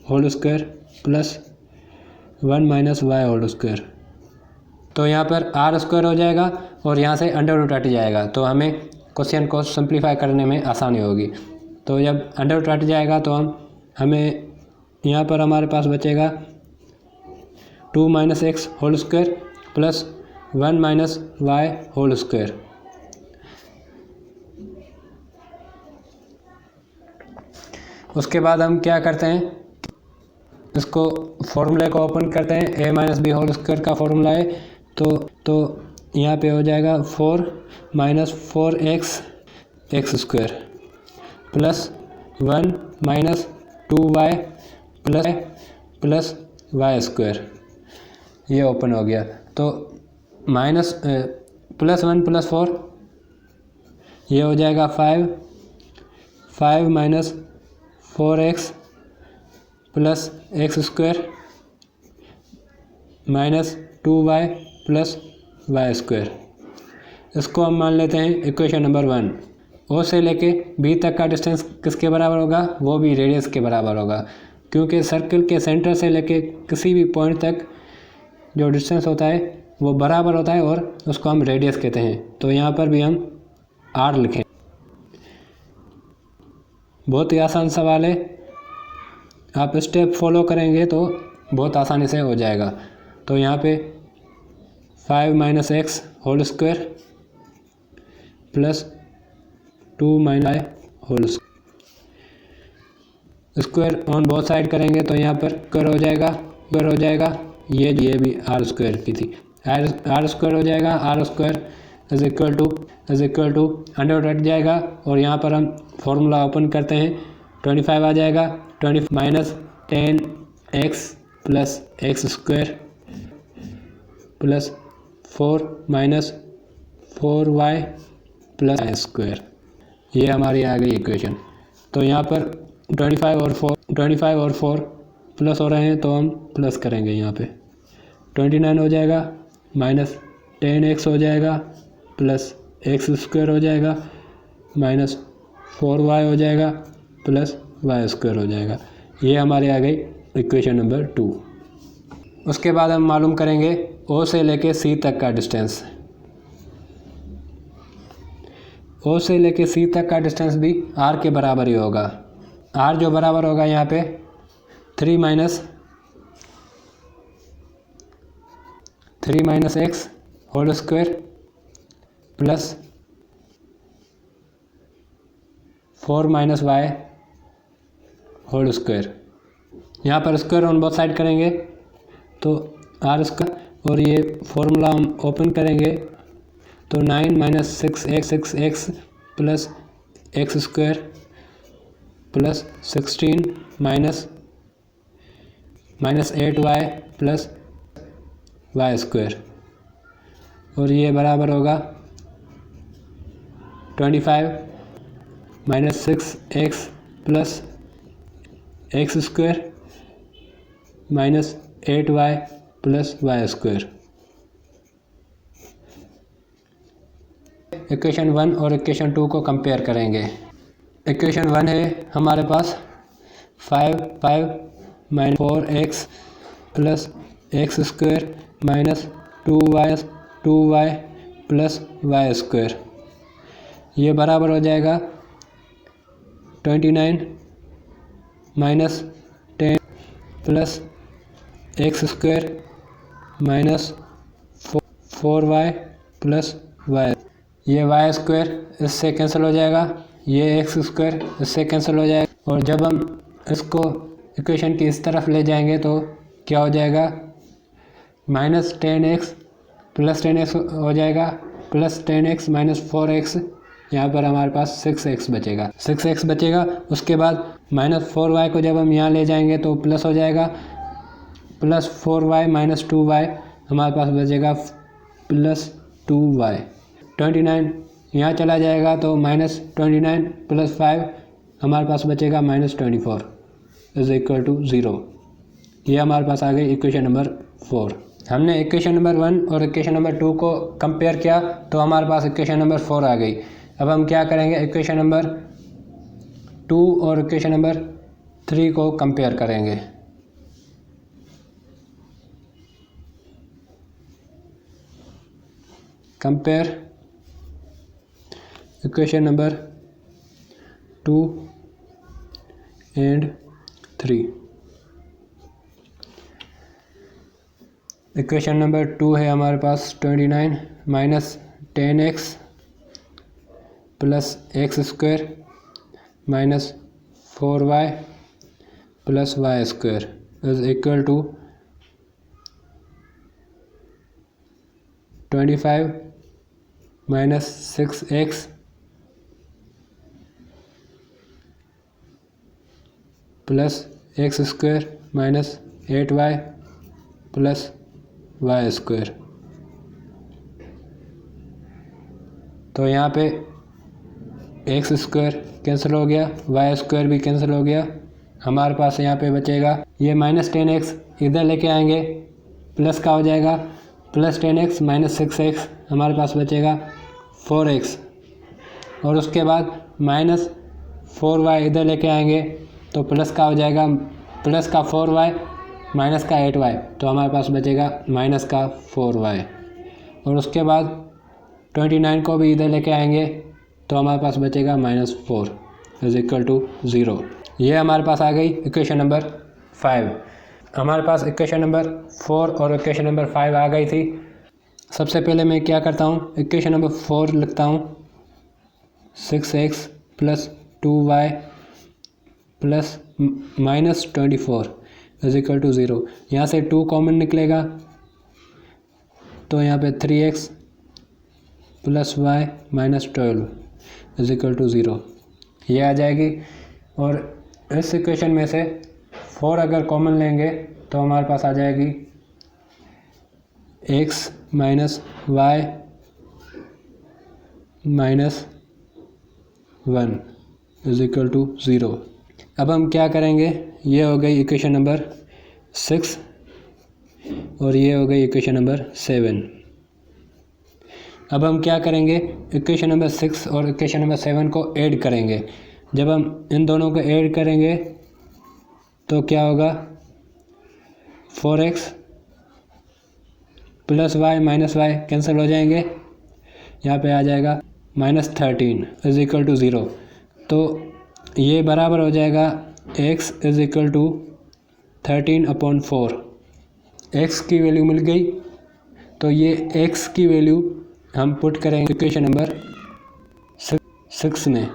whole square plus 1 - y whole square. तो यहाँ पर आर स्क्वायर हो जाएगा और यहाँ से अंडर रूट हट जाएगा, तो हमें क्वेश्चन को सिंप्लीफाई करने में आसानी होगी। तो जब अंडर रूट हट जाएगा तो हमें यहाँ पर हमारे पास बचेगा 2 - x whole square plus 1 - y whole square. उसके बाद हम क्या करते हैं, इसको फॉर्मूले को ओपन करते हैं। a - b होल स्क्वायर का फॉर्मूला है, तो यहाँ पे हो जाएगा 4 - 4x x square plus 1 - 2y plus y square. ये ओपन हो गया। तो +1 + 4 ये हो जाएगा 5 - 4x plus x square minus 2y plus Y square. इसको हम मान लेते हैं इक्वेशन नंबर 1। ओ से लेके बी तक का डिस्टेंस किसके बराबर होगा, वो भी रेडियस के बराबर होगा, क्योंकि सर्कल के सेंटर से लेके किसी भी पॉइंट तक जो डिस्टेंस होता है वो बराबर होता है और उसको हम रेडियस कहते हैं। तो यहाँ पर भी हम आर लिखें। बहुत ही आसान सवाल है, आप स्टेप फॉलो करेंगे तो बहुत आसानी से हो जाएगा। तो यहाँ पे 5 - x whole square plus 2 - y whole square on both side करेंगे तो यहाँ पर स्क्वायर हो जाएगा ये भी आर स्क्वायर की थी, आर स्क्वायर हो जाएगा। R square is equal to under हट जाएगा और यहाँ पर हम फॉर्मूला ओपन करते हैं। 25 आ जाएगा, 20 minus 10x plus x square plus 4 minus 4y plus Y square. ये हमारी आ गई इक्वेशन। तो यहाँ पर 25 और 4 प्लस हो रहे हैं तो हम प्लस करेंगे। यहाँ पे 29 हो जाएगा माइनस 10x हो जाएगा प्लस एक्स स्क्वायर हो जाएगा माइनस 4y हो जाएगा प्लस वाई स्क्वायर हो जाएगा। ये हमारे आ गई इक्वेशन नंबर 2। उसके बाद हम मालूम करेंगे ओ से लेके सी तक का डिस्टेंस। ओ से लेके सी तक का डिस्टेंस भी आर के बराबर ही होगा। आर जो बराबर होगा यहाँ पे 3 - x whole square plus 4 - y whole square. यहाँ पर स्क्वायर ऑन बोथ साइड करेंगे तो आर स्क्वायर और ये फॉर्मूला हम ओपन करेंगे तो 9 - 6x plus x square plus 16 minus 8y plus Y square और ये बराबर होगा 25 - 6x plus x square minus 8y plus Y square. Equation 1 और इक्वेशन 2 को कंपेयर करेंगे। इक्वेशन 1 है हमारे पास 5 - 4x plus x square minus 2y plus Y square. ये बराबर हो जाएगा 29 minus 10 plus x square minus 4y plus Y. ये वाई स्क्वायर इससे कैंसिल हो जाएगा, ये एक्स स्क्वायर इससे कैंसिल हो जाएगा और जब हम इसको इक्वेशन की इस तरफ ले जाएंगे तो क्या हो जाएगा, माइनस 10x प्लस 10x हो जाएगा प्लस 10x - 4x। यहाँ पर हमारे पास 6x बचेगा। उसके बाद -4y को जब हम यहाँ ले जाएंगे तो प्लस हो जाएगा, +4y - 2y हमारे पास बचेगा +2y। 29 यहाँ चला जाएगा तो -29 + 5 हमारे पास बचेगा -24 = 0। ये हमारे पास आ गई इक्वेशन नंबर 4। हमने इक्वेशन नंबर 1 और इक्वेशन नंबर 2 को कंपेयर किया तो हमारे पास इक्वेशन नंबर 4 आ गई। अब हम क्या करेंगे, इक्वेशन नंबर 2 और इक्वेशन नंबर 3 को कंपेयर करेंगे। Compare equation number 2 and 3। Equation number 2 है हमारे पास 29 - 10x + x² - 4y + y² = 25 - 6x + x² - 8y + y²। तो यहाँ पे x² कैंसिल हो गया, y² भी कैंसिल हो गया। हमारे पास यहाँ पे बचेगा ये -10x इधर लेके आएंगे, प्लस का हो जाएगा +10x - 6x हमारे पास बचेगा 4x, और उसके बाद -4y इधर लेके आएंगे तो प्लस का हो जाएगा प्लस का 4y माइनस का 8y, तो हमारे पास बचेगा -4y। और उसके बाद 29 को भी इधर लेके आएंगे तो हमारे पास बचेगा -4 = 0। ये हमारे पास आ गई इक्वेशन नंबर 5। हमारे पास इक्वेशन नंबर 4 और इक्वेशन नंबर 5 आ गई थी। सबसे पहले मैं क्या करता हूँ, इक्वेशन नंबर 4 लिखता हूँ 6x + 2y + -24 = 0। यहाँ से 2 कॉमन निकलेगा तो यहाँ पे 3x + y - 12 = 0 ये आ जाएगी। और इस इक्वेशन में से 4 अगर कॉमन लेंगे तो हमारे पास आ जाएगी x - y - 1 = 0। अब हम क्या करेंगे, ये हो गई इक्वेशन नंबर 6 और ये हो गई इक्वेशन नंबर 7। अब हम क्या करेंगे, इक्वेशन नंबर 6 और इक्वेशन नंबर 7 को ऐड करेंगे। जब हम इन दोनों को ऐड करेंगे तो क्या होगा, 4x + y - y कैंसिल हो जाएंगे, यहाँ पे आ जाएगा -13 = 0। तो ये बराबर हो जाएगा x = 13/4। x की वैल्यू मिल गई, तो ये x की वैल्यू हम पुट करेंगे इक्वेशन नंबर 6 में।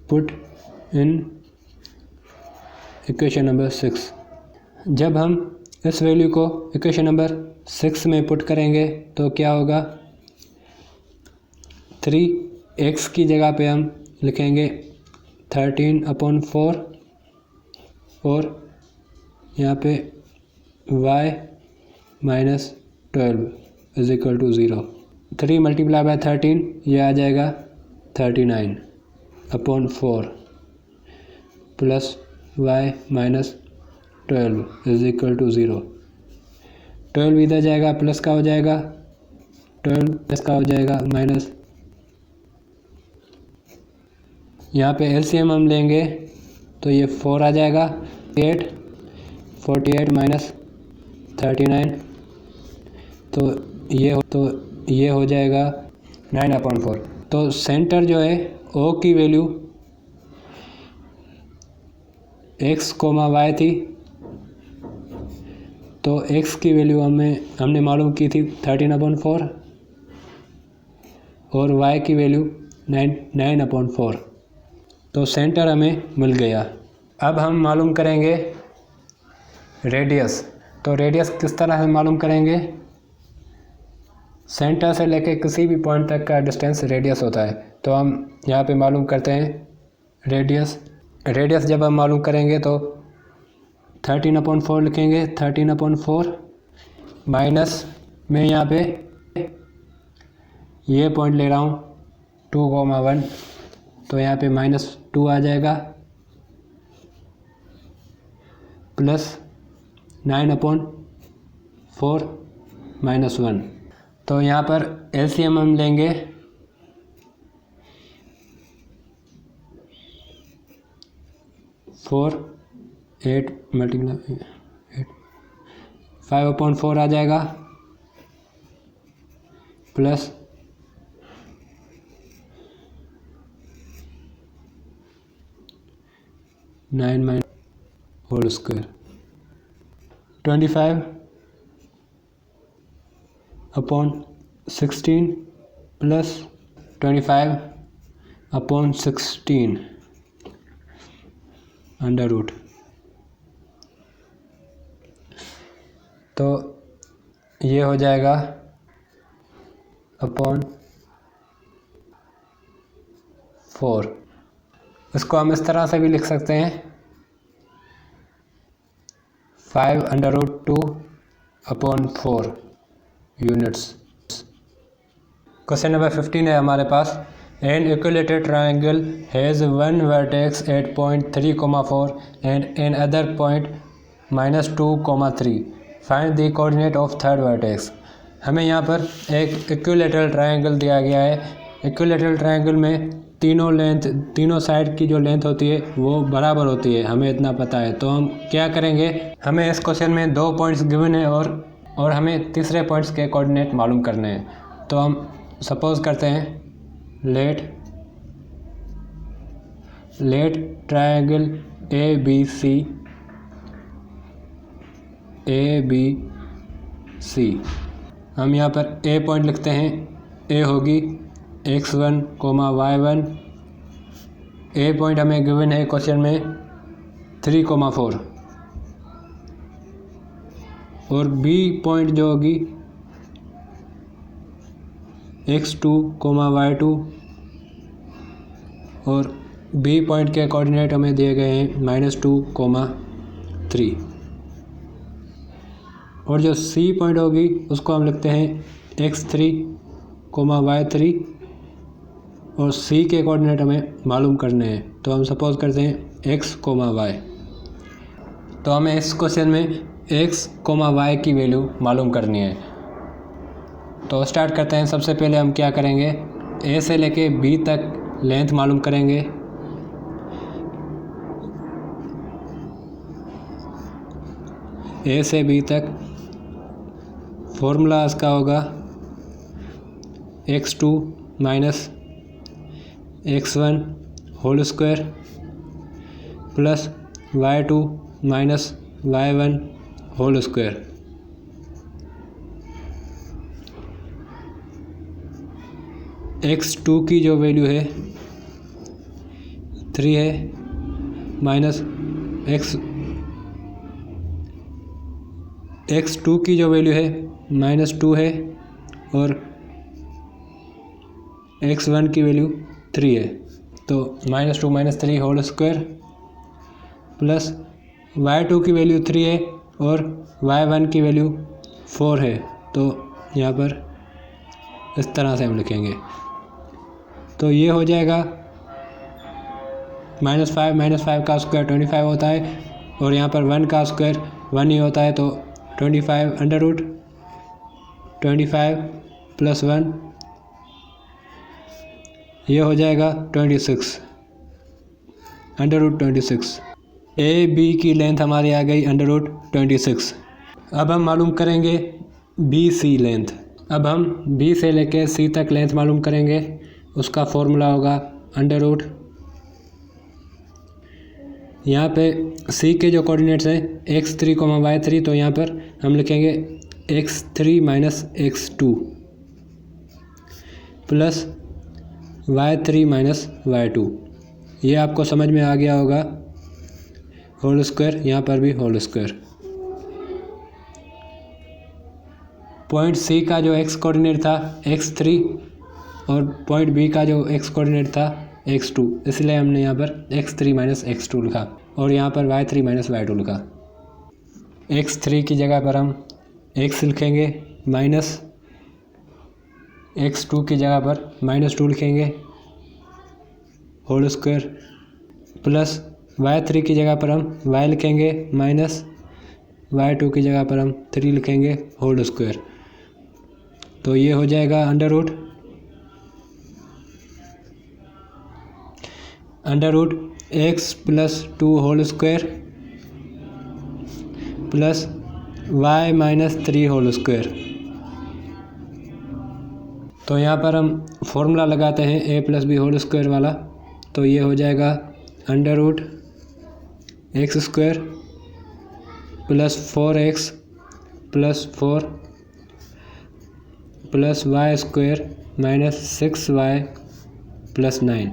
Put in equation number 6। जब हम इस वैल्यू को इक्वेशन नंबर 6 में पुट करेंगे तो क्या होगा, 3x की जगह पे हम लिखेंगे 13/4 और यहाँ पे y - 12 = 0। 3 × 13 ये आ जाएगा 39/4 प्लस y - 12 = 0। 12 इधर जाएगा, प्लस का हो जाएगा, 12 प्लस का हो जाएगा माइनस। यहाँ पे एलसीएम हम लेंगे तो ये 4 आ जाएगा, 48 - 39 तो ये हो जाएगा 9/4। तो सेंटर जो है O की वैल्यू x, y थी, तो x की वैल्यू हमने मालूम की थी 13/4 और y की वैल्यू 9/4। तो सेंटर हमें मिल गया। अब हम मालूम करेंगे रेडियस। तो रेडियस किस तरह से मालूम करेंगे, सेंटर से लेके किसी भी पॉइंट तक का डिस्टेंस रेडियस होता है। तो हम यहाँ पे मालूम करते हैं रेडियस जब हम मालूम करेंगे तो 13/4 लिखेंगे। 13/4 माइनस मैं यहाँ पे ये पॉइंट ले रहा हूँ 2,1, तो यहाँ पे -2 आ जाएगा, प्लस 9/4 -1। तो यहाँ पर LCM हम लेंगे 4 8 मल्टीप्लाई 8 5/4 आ जाएगा, plus 9 whole square 25/16 plus 25/16 under root. तो ये हो जाएगा /4। इसको हम इस तरह से भी लिख सकते हैं 5√2/4 यूनिट्स। क्वेश्चन नंबर 15 है हमारे पास। An equilateral triangle has one vertex at point 3,4 and another point -2,3। Find the coordinate of third vertex. हमें यहाँ पर एक इक्विलेटरल ट्रायंगल दिया गया है। इक्विलेटरल ट्रायंगल में तीनों साइड की जो लेंथ होती है वो बराबर होती है, हमें इतना पता है। तो हम क्या करेंगे, हमें इस क्वेश्चन में 2 पॉइंट्स गिवन है और हमें तीसरे पॉइंट्स के कोऑर्डिनेट मालूम करने हैं। तो हम सपोज करते हैं लेट ट्रायंगल ABC हम यहाँ पर A पॉइंट लिखते हैं। A होगी x1, y1। A पॉइंट हमें गिवन है क्वेश्चन में 3,4 और B पॉइंट जो होगी x2, y2 और B पॉइंट के कोऑर्डिनेट हमें दिए गए हैं -2,3 और जो C पॉइंट होगी उसको हम लिखते हैं x3, y3 और C के कोऑर्डिनेट हमें मालूम करने हैं। तो हम सपोज करते हैं x, y। तो हमें इस क्वेश्चन में x, y की वैल्यू मालूम करनी है। तो स्टार्ट करते हैं। सबसे पहले हम क्या करेंगे, A से लेके B तक लेंथ मालूम करेंगे। A से B तक फॉर्मूला इसका होगा x2 minus x1 whole square plus y2 minus y1 whole square. x2 की जो वैल्यू है 3 है, माइनस x2 की जो वैल्यू है -2 है और x1 की वैल्यू 3 है। तो -2 - 3 होल स्क्वायर प्लस y2 की वैल्यू 3 है और y1 की वैल्यू 4 है। तो यहाँ पर इस तरह से हम लिखेंगे। तो ये हो जाएगा -5 का स्क्वायर 25 होता है और यहाँ पर 1 का स्क्वायर 1 ही होता है। तो 25 अंडर रूट 25 + 1 ये हो जाएगा 26 अंडर रूट 26। AB की लेंथ हमारी आ गई अंडर रूट 26। अब हम मालूम करेंगे BC लेंथ। अब हम B से लेके C तक लेंथ मालूम करेंगे। उसका फॉर्मूला होगा अंडर रूट, यहाँ पे C के जो कोऑर्डिनेट्स हैं x3, y3, तो यहाँ पर हम लिखेंगे x3 - x2 plus y3 - y2। ये आपको समझ में आ गया होगा। होल स्क्वायर, यहाँ पर भी होल स्क्वायर। पॉइंट C का जो x कोऑर्डिनेट था x3 और पॉइंट B का जो x कोऑर्डिनेट था x2, इसलिए हमने यहाँ पर x3 माइनस x2 लिखा और यहाँ पर y3 माइनस y2 लिखा। x3 की जगह पर हम x लिखेंगे, माइनस x2 की जगह पर -2 लिखेंगे होल स्क्वायर, प्लस y3 की जगह पर हम y लिखेंगे, माइनस y2 की जगह पर हम 3 लिखेंगे होल स्क्वायर। तो ये हो जाएगा under root x plus 2 whole square plus y minus 3 whole square. तो यहाँ पर हम फॉर्मूला लगाते हैं a plus B whole square वाला। तो ये हो जाएगा under root x square plus 4x plus 4 plus Y square minus 6y plus 9।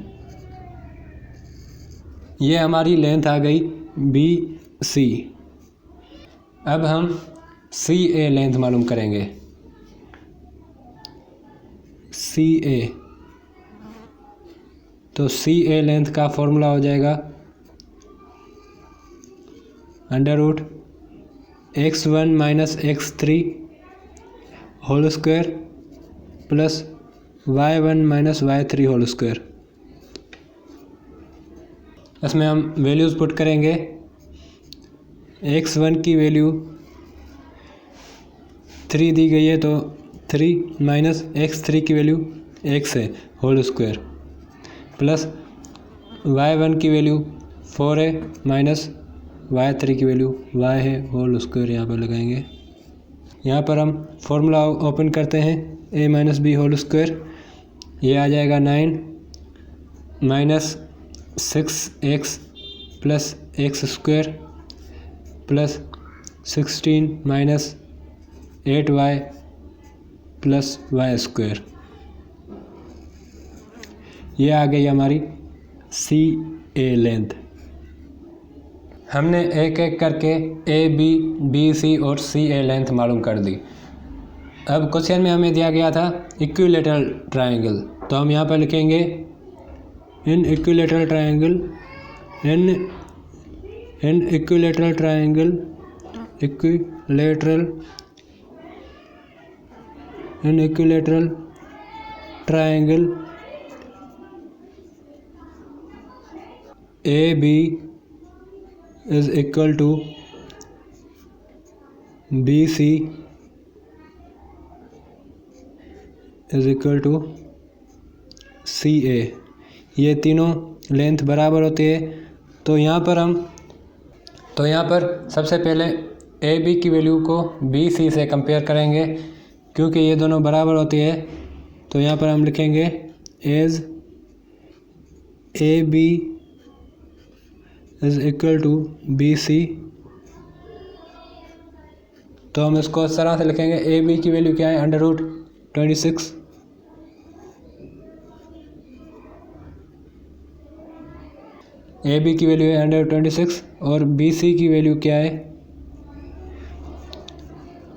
ये हमारी लेंथ आ गई BC। अब हम CA लेंथ मालूम करेंगे। CA, तो CA लेंथ का फॉर्मूला हो जाएगा under root x1 minus x3 whole square plus y1 minus y3 whole square. इसमें हम वैल्यूज़ पुट करेंगे। x1 की वैल्यू 3 दी गई है, तो 3 माइनस x3 की वैल्यू x है होल स्क्वायर प्लस y1 की वैल्यू 4 है माइनस y3 की वैल्यू y है होल स्क्वायर यहाँ पर लगाएंगे। यहाँ पर हम फॉर्मूला ओपन करते हैं a minus B whole square, ये आ जाएगा 9 minus 6x plus x square plus 16 minus 8y plus Y square. ये आ गई हमारी CA लेंथ। हमने एक एक करके AB, BC और CA लेंथ मालूम कर दी। अब क्वेश्चन में हमें दिया गया था इक्विलैटरल ट्रायंगल, तो हम यहाँ पर लिखेंगे in equilateral triangle AB is equal to BC is equal to CA। ये तीनों लेंथ बराबर होती है। तो यहाँ पर सबसे पहले AB की वैल्यू को BC से कंपेयर करेंगे, क्योंकि ये दोनों बराबर होती है। तो यहाँ पर हम लिखेंगे as AB is equal to BC। तो हम इसको इस तरह से लिखेंगे, AB की वैल्यू क्या है, अंडर रूट 26 AB की वैल्यू है अंडर 26 और BC की वैल्यू क्या है,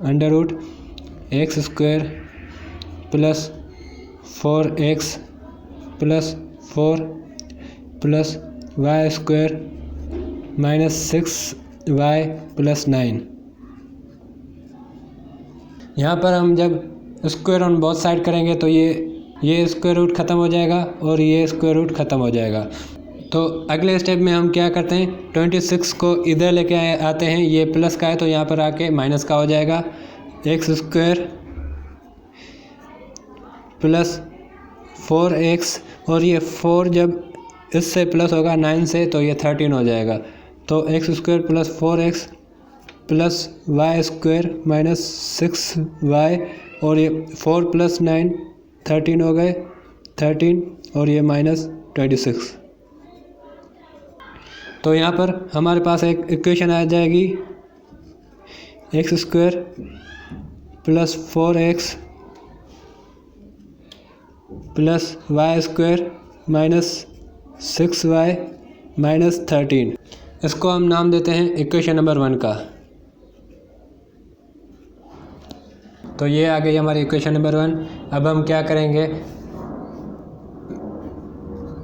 under root x square plus 4x plus 4 plus Y square minus 6y plus 9। यहाँ पर हम जब स्क्वायर ऑन बोथ साइड करेंगे तो ये स्क्वायर रूट ख़त्म हो जाएगा और ये स्क्वायर रूट ख़त्म हो जाएगा। तो अगले स्टेप में हम क्या करते हैं, 26 को इधर लेके आते हैं, ये प्लस का है तो यहाँ पर आके माइनस का हो जाएगा। एक्स स्क्वायर प्लस 4x और ये 4 जब इससे प्लस होगा 9 से तो ये 13 हो जाएगा। तो x square plus 4x plus Y square minus 6y और ये 4 प्लस 9 13 हो गए, 13 और ये माइनस 26। तो यहाँ पर हमारे पास एक इक्वेशन आ जाएगी, x square plus 4x plus Y square minus 6y minus 13। इसको हम नाम देते हैं इक्वेशन नंबर 1 का। तो ये आ गई हमारी इक्वेशन नंबर 1। अब हम क्या करेंगे,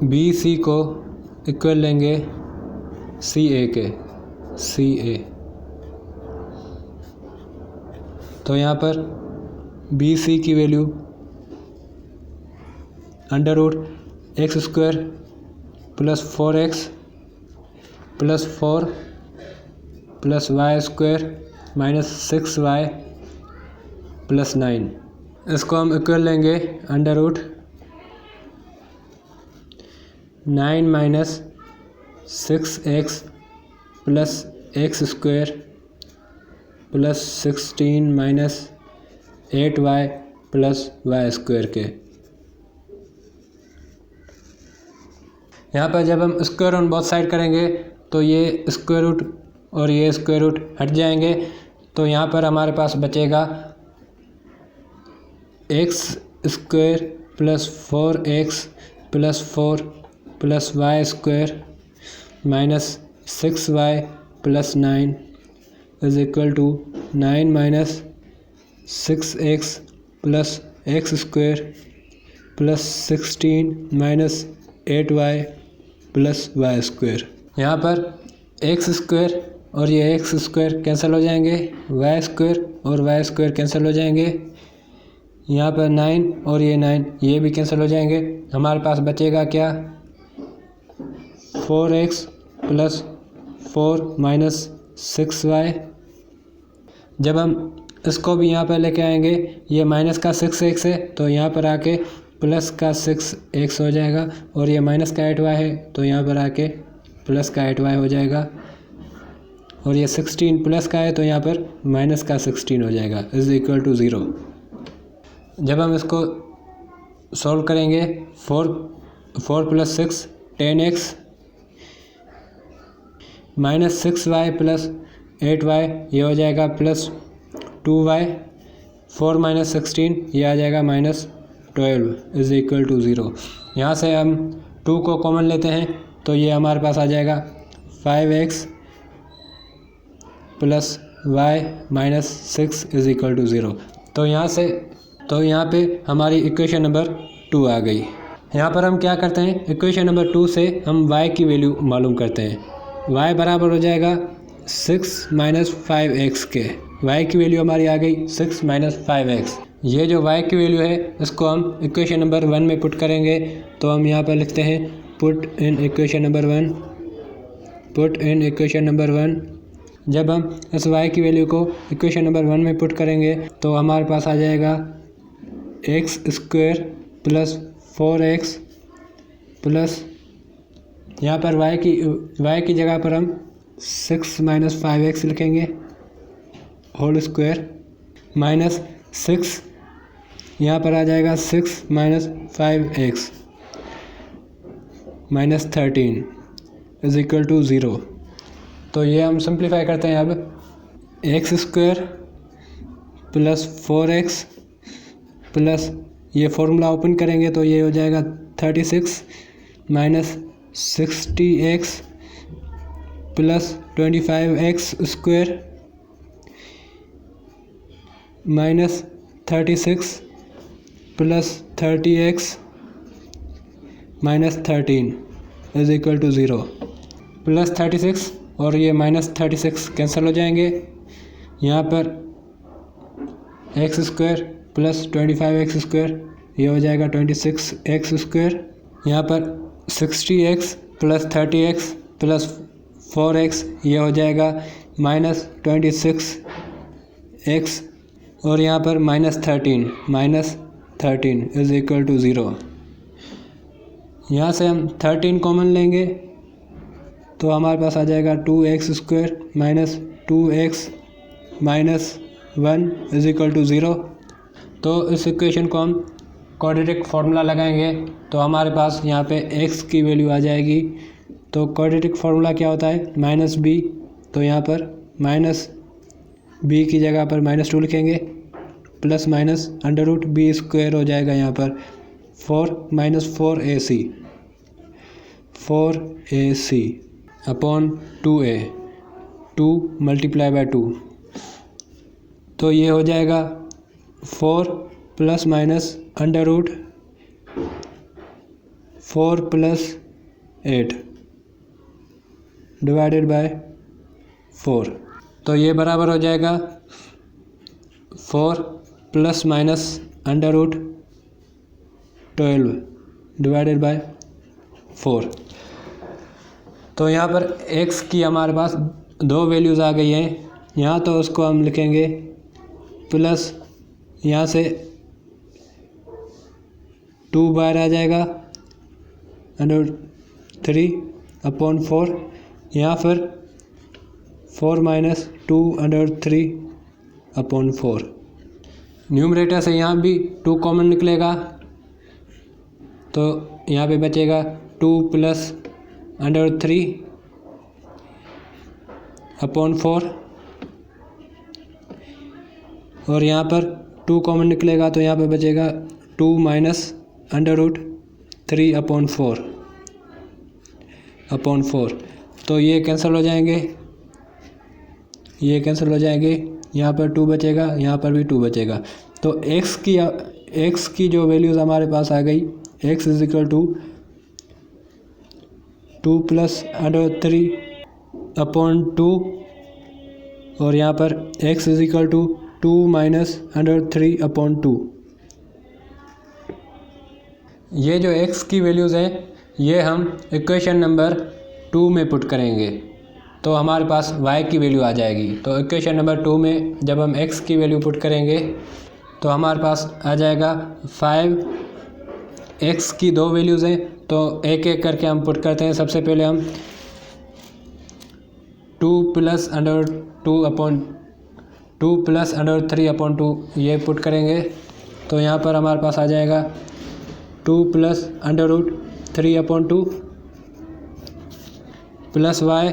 बी सी को इक्वल लेंगे सी ए के, सी ए। तो यहाँ पर बी सी की value under root x square plus 4x plus 4 plus Y square minus 6y plus 9। इसको हम इक्वल लेंगे under root 9 minus 6x plus x square plus 16 minus 8y plus Y square के। यहाँ पर जब हम स्क्वायर ऑन बोथ साइड करेंगे तो ये स्क्वायर रूट और ये स्क्वायर रूट हट जाएंगे। तो यहाँ पर हमारे पास बचेगा x square plus 4x plus 4 plus Y square minus 6y plus 9 is equal to 9 minus 6x plus x square plus 16 minus 8y plus Y square. यहाँ पर एक्स स्क्वायर और ये एक्स स्क्वायर कैंसिल हो जाएंगे, वाई स्क्वायर और Y square cancel हो जाएंगे। यहाँ पर 9 और ये 9 ये भी कैंसिल हो जाएंगे। हमारे पास बचेगा क्या, 4x प्लस 4 माइनस 6y। जब हम इसको भी यहाँ पर लेके आएंगे, ये माइनस का 6x है तो यहाँ पर आके प्लस का 6x हो जाएगा, और ये माइनस का 8y है तो यहाँ पर आके प्लस का 8y हो जाएगा, और ये 16 प्लस का है तो यहाँ पर माइनस का 16 हो जाएगा इज इक्वल टू 0। जब हम इसको सॉल्व करेंगे 4 plus 6 10x minus 6y plus 8y ये हो जाएगा प्लस 2y, 4 माइनस 16 ये आ जाएगा माइनस 12 इज इक्वल टू 0। यहाँ से हम 2 को कॉमन लेते हैं तो ये हमारे पास आ जाएगा 5x plus y minus 6 is equal to 0। तो यहाँ पे हमारी इक्वेशन नंबर 2 आ गई। यहाँ पर हम क्या करते हैं, इक्वेशन नंबर 2 से हम y की वैल्यू मालूम करते हैं। y बराबर हो जाएगा 6 माइनस 5x के। y की वैल्यू हमारी आ गई 6 माइनस 5x। ये जो y की वैल्यू है इसको हम इक्वेशन नंबर 1 में पुट करेंगे। तो हम यहाँ पर लिखते हैं put in equation number 1, put in equation number 1। जब हम इस y की वैल्यू को इक्वेशन नंबर 1 में पुट करेंगे तो हमारे पास आ जाएगा x square plus 4x plus यहाँ पर y की जगह पर हम 6 माइनस 5x लिखेंगे होल स्क्वायर माइनस 6, यहाँ पर आ जाएगा 6 minus 5x minus 13 is equal to 0। तो ये हम सिंप्लीफाई करते हैं। अब x square plus 4x plus ये फॉर्मूला ओपन करेंगे तो ये हो जाएगा 36 minus 60x plus 25x square minus 36 plus 30x minus 13 is equal to 0। Plus 36 और ये माइनस 36 कैंसिल हो जाएंगे। यहाँ पर x square plus 25x square ये हो जाएगा 26x स्क्वायर। यहाँ पर 60x plus 30x plus 4x ये हो जाएगा माइनस 26x, और यहाँ पर माइनस 13 इज इक्वल टू 0। यहाँ से हम 13 कॉमन लेंगे तो हमारे पास आ जाएगा 2x square minus 2x minus 1 is equal to 0। तो इस इक्वेशन को हम क्वाड्रेटिक फार्मूला लगाएंगे तो हमारे पास यहाँ पे x की वैल्यू आ जाएगी। तो क्वाड्रेटिक फार्मूला क्या होता है, माइनस b। तो यहाँ पर माइनस b की जगह पर माइनस 2 लिखेंगे, plus minus under root b square हो जाएगा यहाँ पर 4 minus 4ac upon 2a, 2 multiply by 2। तो ये हो जाएगा 4 plus minus under root 4 + 8 divided by 4। तो ये बराबर हो जाएगा 4 ± √12 डिवाइडेड बाय 4। तो यहाँ पर x की हमारे पास दो वैल्यूज़ आ गई हैं। यहाँ तो उसको हम लिखेंगे प्लस, यहाँ से 2 बाहर आ जाएगा √3/4, यहाँ पर 4 - 2√3/4। न्यूमरेटर से यहाँ भी 2 कॉमन निकलेगा, तो यहाँ पे बचेगा 2 + √3/4 और यहाँ पर 2 कॉमन निकलेगा, तो यहाँ पे बचेगा 2 - √3/4। तो ये कैंसिल हो जाएंगे, ये कैंसिल हो जाएंगे। यहाँ पर 2 बचेगा, यहाँ पर भी 2 बचेगा। तो x की जो वैल्यूज़ हमारे पास आ गई, x = 2 + √3/2 और यहाँ पर x = 2 - √3/2। ये जो x की वैल्यूज़ हैं, ये हम इक्वेशन नंबर 2 में पुट करेंगे तो हमारे पास y की वैल्यू आ जाएगी। तो इक्वेशन नंबर 2 में जब हम x की वैल्यू पुट करेंगे तो हमारे पास आ जाएगा 5। x की दो वैल्यूज़ हैं, तो एक एक करके हम पुट करते हैं। सबसे पहले हम 2 + √3/2 ये पुट करेंगे, तो यहाँ पर हमारे पास आ जाएगा 2 + √3/2 प्लस y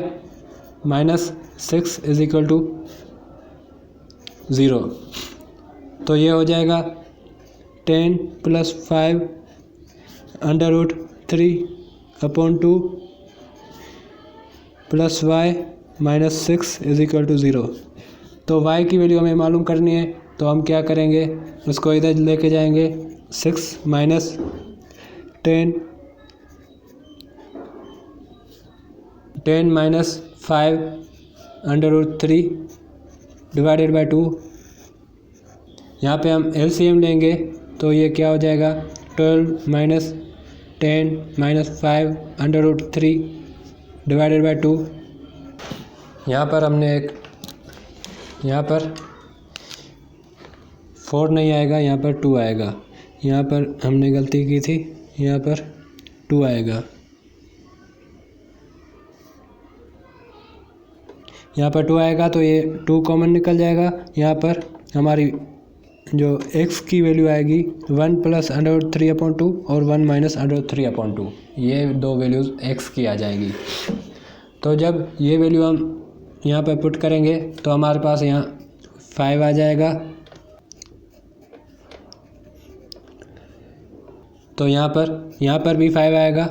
-6 = 0। तो ये हो जाएगा 10 + 5 √3/2 प्लस y -6 = 0। तो y की वैल्यू हमें मालूम करनी है, तो हम क्या करेंगे, उसको इधर लेके जाएंगे। 6 - 10 - 5 √3 डिवाइडेड बाय 2। यहाँ पे हम LCM लेंगे, तो ये क्या हो जाएगा 12 - 10 - 5 √3 डिवाइडेड बाय 2। यहाँ पर हमने यहाँ पर 4 नहीं आएगा, यहाँ पर 2 आएगा। यहाँ पर हमने गलती की थी, यहाँ पर 2 आएगा। यहाँ पर 2 आएगा, तो ये 2 कॉमन निकल जाएगा। यहाँ पर हमारी जो x की वैल्यू आएगी 1 + √3/2 और 1 - √3/2। ये दो वैल्यूज़ x की आ जाएगी। तो जब ये वैल्यू हम यहाँ पर पुट करेंगे तो हमारे पास यहाँ 5 आ जाएगा। तो यहाँ पर भी 5 आएगा।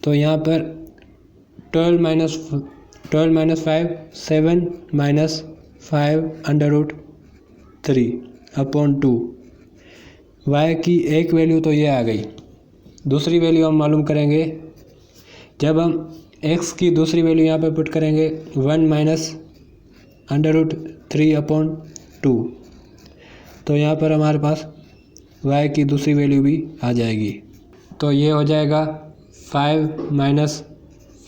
तो यहाँ पर 12 - 5 7 - 5 √3/2। y की एक वैल्यू तो ये आ गई। दूसरी वैल्यू हम मालूम करेंगे। जब हम x की दूसरी वैल्यू यहाँ पर पुट करेंगे 1 - √3/2, तो यहाँ पर हमारे पास y की दूसरी वैल्यू भी आ जाएगी। तो ये हो जाएगा 5 -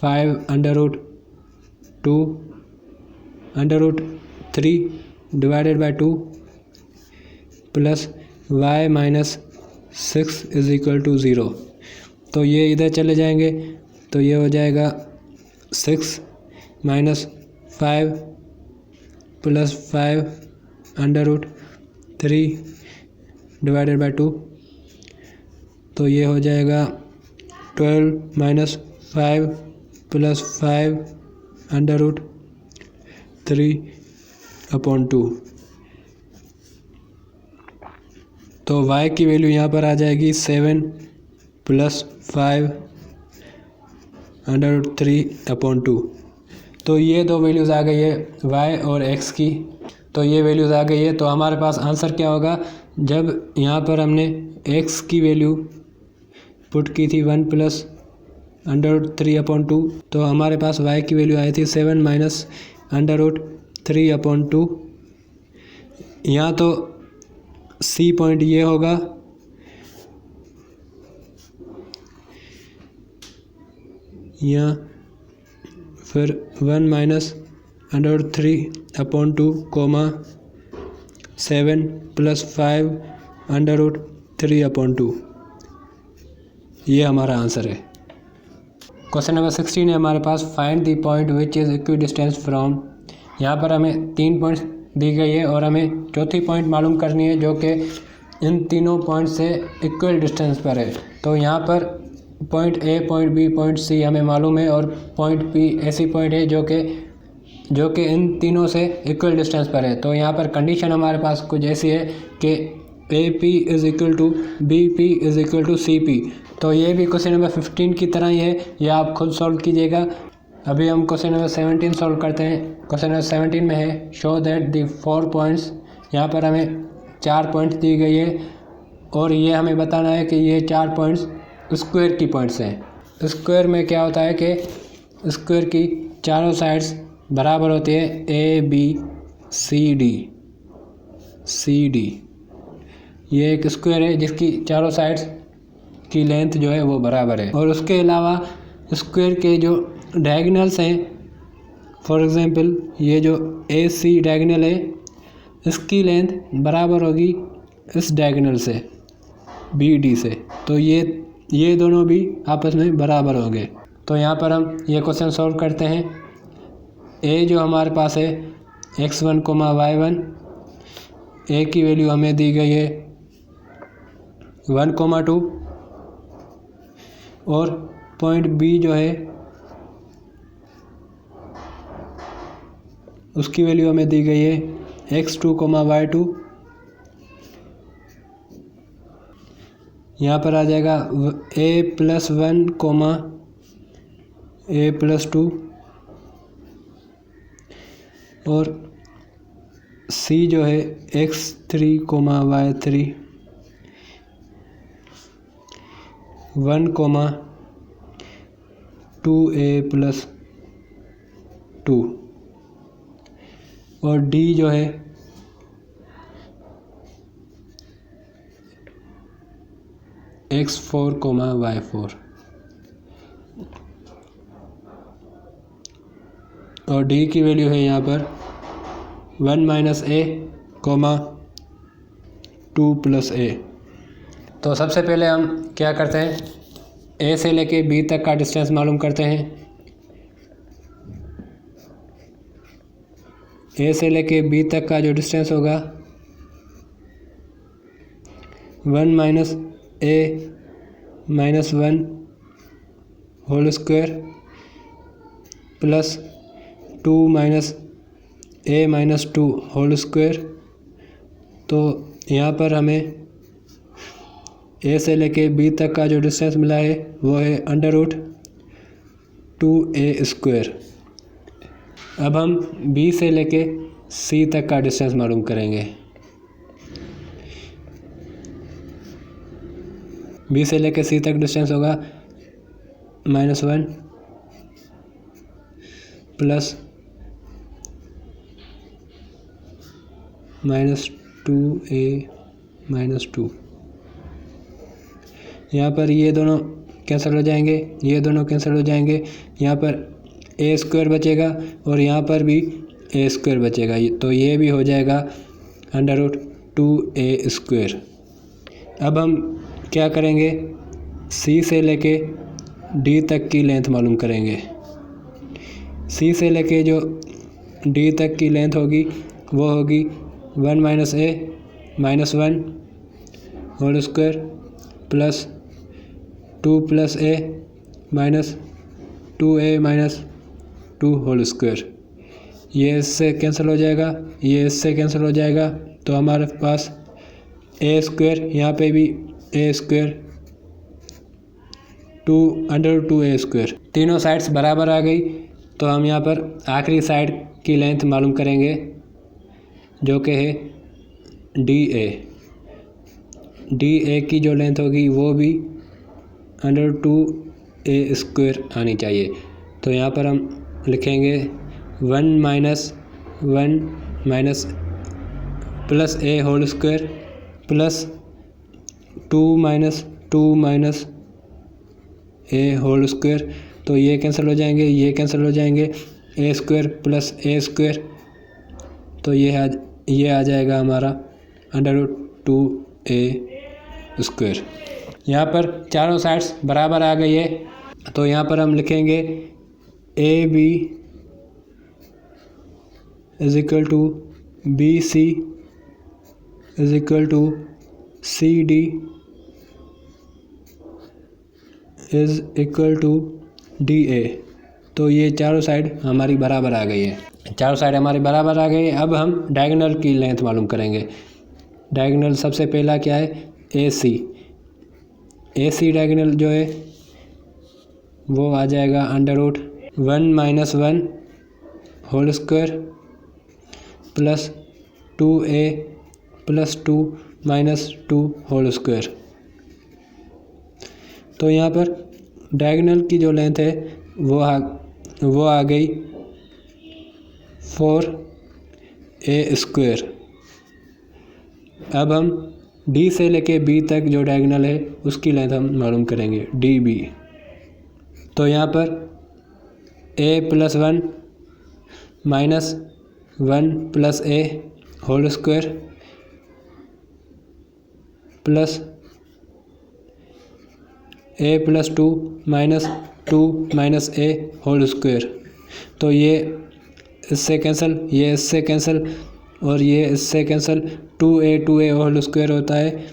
5 √2 डिवाइडेड बाय 2 प्लस y -6 = 0। तो ये इधर चले जाएंगे, तो ये हो जाएगा 6 - 5 प्लस 5 √3 डिवाइडेड बाय 2। तो ये हो जाएगा 12 - 5 प्लस 5 √3/2। तो y की वैल्यू यहाँ पर आ जाएगी 7 + 5 √3/2। तो ये दो वैल्यूज़ आ गई है y और x की। तो ये वैल्यूज़ आ गई है। तो हमारे पास आंसर क्या होगा, जब यहाँ पर हमने x की वैल्यू पुट की थी 1 प्लस √3/2, तो हमारे पास y की वैल्यू आई थी 7 माइनस √3/2। यहाँ तो C पॉइंट ये होगा, यहाँ फिर 1 माइनस √3/2 कोमा 7 प्लस 5 √3/2, ये हमारा आंसर है। क्वेश्चन नंबर 16 है हमारे पास, find the point which is equidistance from. यहाँ पर हमें 3 पॉइंट्स दी गई है और हमें चौथी पॉइंट मालूम करनी है जो कि इन तीनों पॉइंट से इक्वल डिस्टेंस पर है। तो यहाँ पर point A, point B, point C हमें मालूम है और पॉइंट पी ऐसी पॉइंट है जो कि इन तीनों से इक्वल डिस्टेंस पर है। तो यहाँ पर कंडीशन हमारे पास कुछ ऐसी है कि A P is equal to B P is equal to C P. तो ये भी क्वेश्चन नंबर 15 की तरह ही है, ये आप खुद सॉल्व कीजिएगा। अभी हम क्वेश्चन नंबर 17 सॉल्व करते हैं। क्वेश्चन नंबर 17 में है, शो दैट द 4 पॉइंट्स। यहाँ पर हमें 4 पॉइंट्स दी गई है और ये हमें बताना है कि ये 4 पॉइंट्स स्क्वायर की पॉइंट्स हैं। स्क्वायर में क्या होता है कि स्क्वायर की चारों साइड्स बराबर होती है, ए बी सी डी। ये एक स्क्वायर है जिसकी चारों साइड्स की लेंथ जो है वो बराबर है। और उसके अलावा स्क्वायर के जो डायगोनल्स हैं, फॉर एग्जांपल ये जो ए सी डायगोनल है, इसकी लेंथ बराबर होगी इस डायगोनल से बी डी से। तो ये दोनों भी आपस में बराबर होंगे। तो यहाँ पर हम ये क्वेश्चन सॉल्व करते हैं। ए जो हमारे पास है x1, y1, ए की वैल्यू हमें दी गई है 1, 2 और पॉइंट बी जो है उसकी वैल्यू हमें दी गई है x2, y2। यहाँ पर आ जाएगा a+1, a+2 और c जो है x3, y3, 1, 2a+2 और d जो है x4, y4 और d की वैल्यू है यहाँ पर 1 माइनस a, 2 प्लस a। तो सबसे पहले हम क्या करते हैं, a से लेके b तक का डिस्टेंस मालूम करते हैं। a से लेके b तक का जो डिस्टेंस होगा 1 minus a minus 1 whole square plus 2 minus a minus 2 whole square. तो यहाँ पर हमें a से लेके b तक का जो डिस्टेंस मिला है वो है √2a²। अब हम b से लेके c तक का डिस्टेंस मालूम करेंगे। b से लेके c तक डिस्टेंस होगा -1 प्लस -2a-2। यहाँ पर ये दोनों कैंसिल हो जाएंगे, ये दोनों कैंसिल हो जाएंगे। यहाँ पर a² बचेगा और यहाँ पर भी a² बचेगा, तो ये भी हो जाएगा √2a²। अब हम क्या करेंगे, c से लेके d तक की लेंथ मालूम करेंगे। c से लेके जो d तक की लेंथ होगी वो होगी 1 minus a minus 1 whole square plus 2 plus a minus 2a minus 2 whole square. ये इससे कैंसिल हो जाएगा, ये इससे कैंसिल हो जाएगा। तो हमारे पास a², यहाँ पे भी a², 2√2a²। तीनों साइड्स बराबर आ गई। तो हम यहाँ पर आखिरी साइड की लेंथ मालूम करेंगे जो कि है DA। DA की जो लेंथ होगी वो भी √2a² आनी चाहिए। तो यहाँ पर हम लिखेंगे 1 minus 1 minus plus a whole square plus 2 minus 2 minus a whole square. तो ये कैंसिल हो जाएंगे, ये कैंसिल हो जाएंगे, a² प्लस a²। तो ये आ जाएगा हमारा √2a²। यहाँ पर चारों साइड्स बराबर आ गई है। तो यहाँ पर हम लिखेंगे AB is equal to BC is equal to CD is equal to DA। तो ये चारों साइड हमारी बराबर आ गई है। चारों साइड हमारी बराबर आ गई है। अब हम डायगोनल की लेंथ मालूम करेंगे। डायगोनल सबसे पहला क्या है, AC डायगोनल जो है वो आ जाएगा √1 minus 1 whole square plus 2a plus 2 minus 2 whole square. तो यहाँ पर डायगोनल की जो लेंथ है वो आ गई 4a²। अब हम D से लेके B तक जो डायगोनल है उसकी लेंथ हम मालूम करेंगे, DB। तो यहाँ पर a plus 1 minus 1 plus a whole square plus a plus 2 minus 2 minus a whole square. तो ये इससे कैंसिल, ये इससे कैंसिल और ये इससे कैंसिल। 2a होल स्क्वायर होता है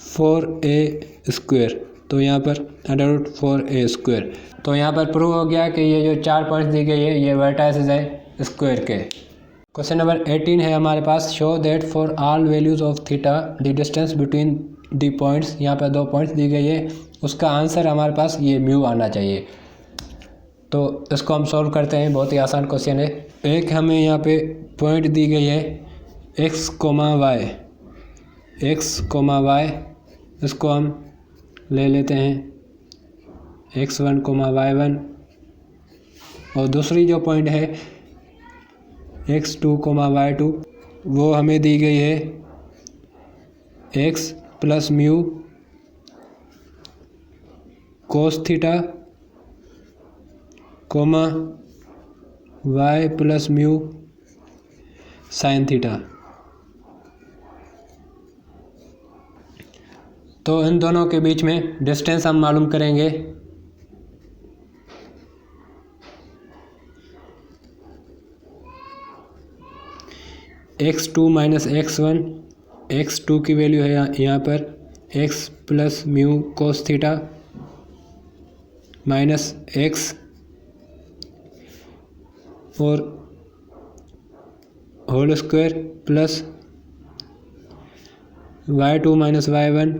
4a²। तो यहाँ पर √4a²। तो यहाँ पर प्रूव हो गया कि ये जो 4 पॉइंट्स दी गई है ये वर्टाइसेस है स्क्वायर के। क्वेश्चन नंबर 18 है हमारे पास, show that for all values of theta the distance between the points. यहाँ पर 2 पॉइंट्स दी गई है, उसका आंसर हमारे पास ये म्यू आना चाहिए। तो इसको हम सॉल्व करते हैं, बहुत ही आसान क्वेश्चन है। एक हमें यहाँ पे पॉइंट दी गई है x, y। इसको हम ले लेते हैं x1, y1। और दूसरी जो पॉइंट है x2, y2 वो हमें दी गई है x plus mu cos theta, y plus mu sine theta. तो इन दोनों के बीच में डिस्टेंस हम मालूम करेंगे। x2 माइनस x1, x2 की वैल्यू है यहाँ पर x plus mu cos theta minus x और whole square plus y2 minus y1,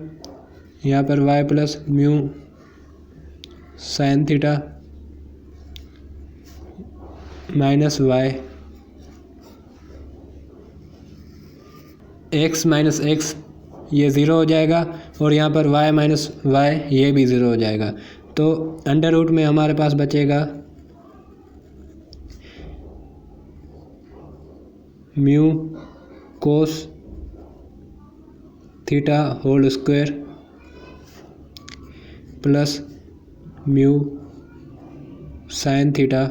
यहाँ पर y plus mu sine theta minus y। x minus x ये ज़ीरो हो जाएगा और यहाँ पर y माइनस y ये भी ज़ीरो हो जाएगा। तो अंडर रूट में हमारे पास बचेगा mu cos theta whole square plus mu sine theta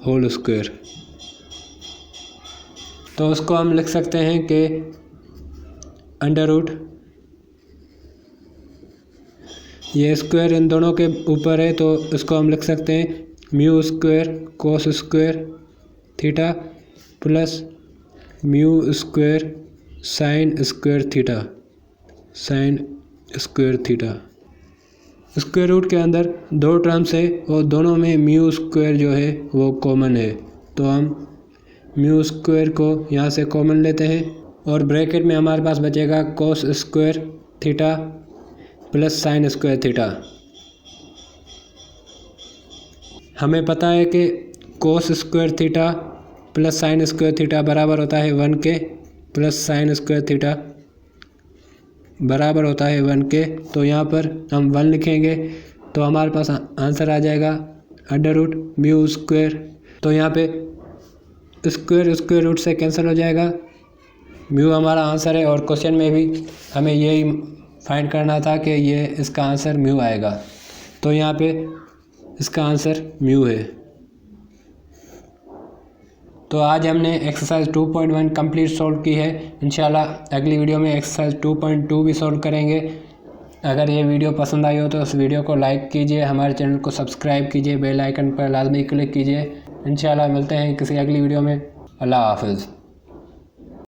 whole square. तो उसको हम लिख सकते हैं कि अंडर रूट, ये स्क्वायर इन दोनों के ऊपर है तो इसको हम लिख सकते हैं mu square cos square theta plus mu square sine square theta. Square root के अंदर 2 टर्म्स है और दोनों में म्यू स्क्वायर जो है वो कॉमन है। तो हम म्यू स्क्वायर को यहाँ से कॉमन लेते हैं और ब्रैकेट में हमारे पास बचेगा कोस square theta plus sign square theta. हमें पता है कि कोस square theta plus sign square theta बराबर होता है 1 के प्लस साइन स्क्वायर थीटा बराबर होता है 1 के, तो यहाँ पर हम 1 लिखेंगे तो हमारे पास आंसर आ जाएगा अंडर रूट म्यू स्क्वायर। तो यहाँ पे स्क्वायर रूट से कैंसिल हो जाएगा, म्यू हमारा आंसर है और क्वेश्चन में भी हमें यही फाइंड करना था कि ये इसका आंसर म्यू आएगा। तो यहाँ पे इसका आंसर म्यू है। तो आज हमने एक्सरसाइज 2.1 कंप्लीट सॉल्व की है। इंशाल्लाह अगली वीडियो में एक्सरसाइज 2.2 भी सॉल्व करेंगे। अगर ये वीडियो पसंद आई हो तो इस वीडियो को लाइक कीजिए, हमारे चैनल को सब्सक्राइब कीजिए, बेल आइकन पर लाजमी क्लिक कीजिए। इंशाल्लाह मिलते हैं किसी अगली वीडियो में। अल्लाह हाफ़िज़।